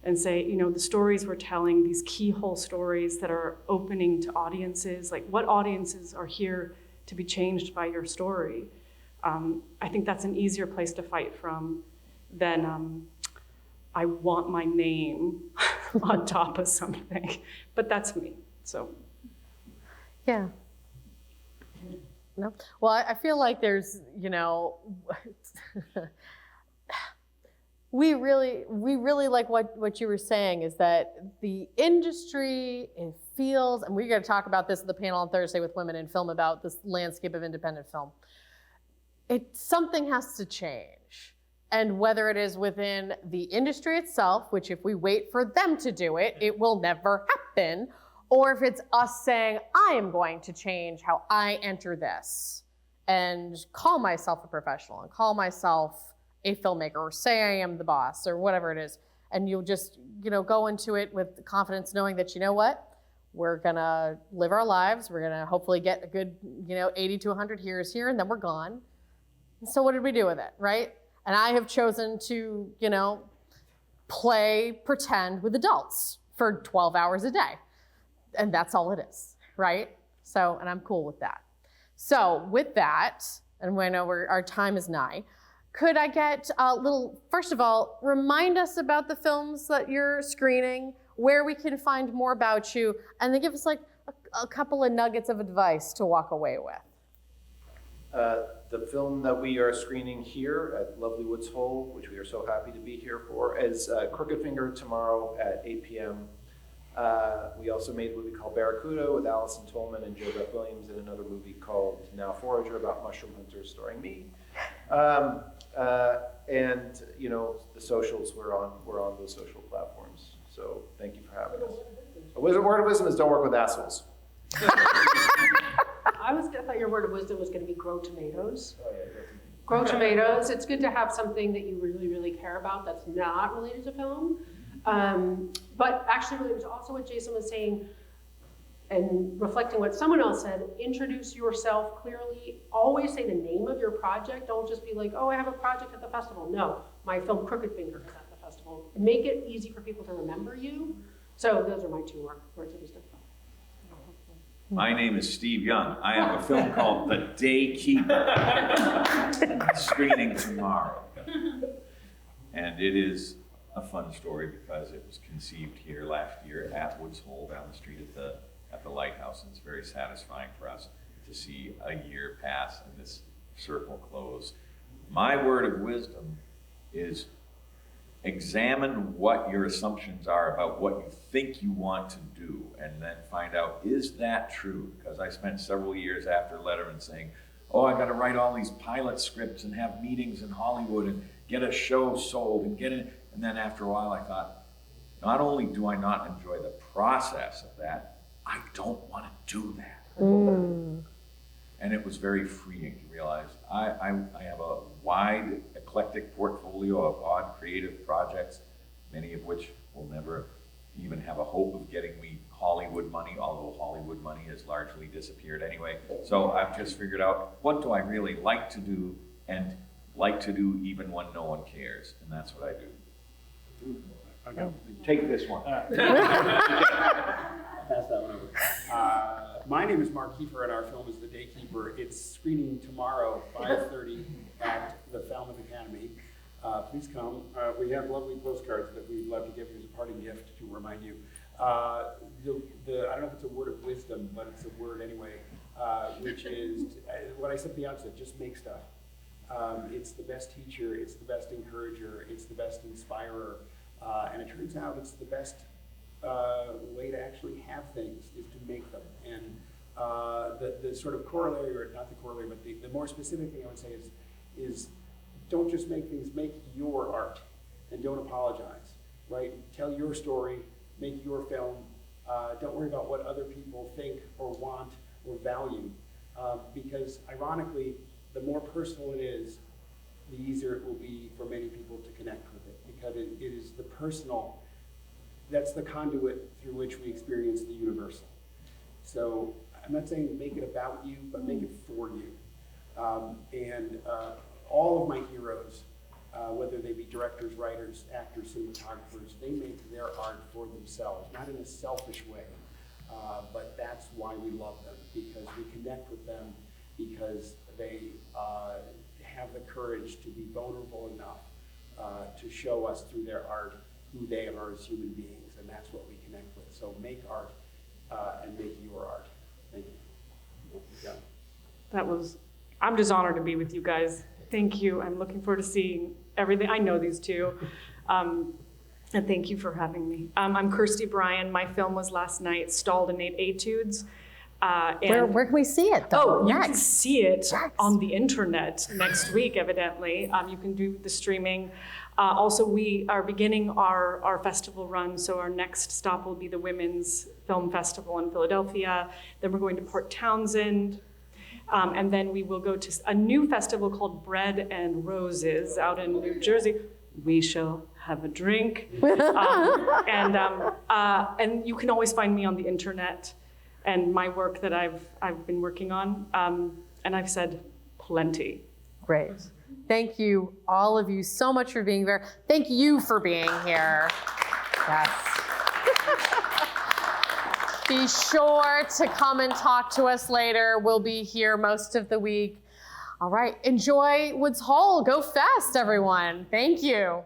and say, the stories we're telling, these keyhole stories that are opening to audiences, like what audiences are here to be changed by your story? I think that's an easier place to fight from than I want my name on top of something. But that's me, so. Yeah. No. Well, I feel like there's, we really like what you were saying is that the industry, it feels, and we're going to talk about this at the panel on Thursday with Women in Film about this landscape of independent film. Something has to change. And whether it is within the industry itself, which if we wait for them to do it, it will never happen, or if it's us saying, I am going to change how I enter this and call myself a professional and call myself a filmmaker or say I am the boss or whatever it is. And you'll just, go into it with confidence knowing that, we're gonna live our lives. We're gonna hopefully get a good, 80 to 100 years here and then we're gone. So what did we do with it, right? And I have chosen to, pretend with adults for 12 hours a day. And that's all it is, right? So, and I'm cool with that. So with that, and I know our time is nigh, could I get a little, first of all, remind us about the films that you're screening, where we can find more about you, and then give us like a couple of nuggets of advice to walk away with. The film that we are screening here at Lovely Woods Hole, which we are so happy to be here for, is Crooked Finger tomorrow at 8 p.m. We also made a movie called Barracuda with Allison Tolman and Joe Beth Williams, and another movie called Now Forager about mushroom hunters starring me. And the socials, we're on those social platforms. So thank you for having us. A word of wisdom is don't work with assholes. I thought your word of wisdom was going to be grow tomatoes. Oh, yeah, Grow tomatoes. It's good to have something that you really, really care about that's not related to film. But actually, it was also what Jason was saying, and reflecting what someone else said, introduce yourself clearly. Always say the name of your project. Don't just be like, oh, I have a project at the festival. No, my film Crooked Finger is at the festival. Make it easy for people to remember you. So those are my two words of wisdom. My name is Steve Young. I have a film called The Daykeeper, screening tomorrow. And it is a fun story because it was conceived here last year at Woods Hole down the street at the lighthouse, and it's very satisfying for us to see a year pass and this circle close. My word of wisdom is examine what your assumptions are about what you think you want to do, and then find out, is that true? Because I spent several years after Letterman saying, oh, I got to write all these pilot scripts and have meetings in Hollywood and get a show sold and get it. And then after a while I thought, not only do I not enjoy the process of that, I don't want to do that. And it was very freeing to realize I have a wide, eclectic portfolio of odd creative projects, many of which will never even have a hope of getting me Hollywood money, although Hollywood money has largely disappeared anyway. So I've just figured out, what do I really like to do, and like to do even when no one cares, and that's what I do. Okay. Take this one. Pass that one over. My name is Mark Kiefer, and our film is The Daykeeper. It's screening tomorrow, 5:30 at the Falmouth Academy. Please come. We have lovely postcards that we'd love to give you as a parting gift to remind you. I don't know if it's a word of wisdom, but it's a word anyway, which is what I said at the outset, just make stuff. It's the best teacher, it's the best encourager, it's the best inspirer, and it turns out it's the best way to actually have things is to make them. And the sort of corollary, or not the corollary, but the more specific thing I would say is don't just make things, make your art, and don't apologize, right? Tell your story, make your film. Don't worry about what other people think or want or value, because ironically, the more personal it is, the easier it will be for many people to connect with it, because it is the personal, that's the conduit through which we experience the universal. So I'm not saying make it about you, but make it for you. All of my heroes, whether they be directors, writers, actors, cinematographers, they make their art for themselves, not in a selfish way, but that's why we love them, because we connect with them, because they have the courage to be vulnerable enough to show us through their art who they are as human beings, and that's what we connect with. So make art and make your art. Thank you. Yeah. I'm just honored to be with you guys. Thank you. I'm looking forward to seeing everything. I know these two. And thank you for having me. I'm Kirsty Bryan. My film was last night, Stalled in 8 Etudes. Where can we see it, though? Oh, you can see it on the internet next week, evidently. You can do the streaming. Also, we are beginning our festival run, so our next stop will be the Women's Film Festival in Philadelphia. Then we're going to Port Townsend. And then we will go to a new festival called Bread and Roses out in New Jersey. We shall have a drink. And you can always find me on the internet and my work that I've been working on. And I've said plenty. Great. Thank you, all of you, so much for being here. Thank you for being here. Yes. Be sure to come and talk to us later. We'll be here most of the week. All right, enjoy Woods Hole. Go fast, everyone. Thank you.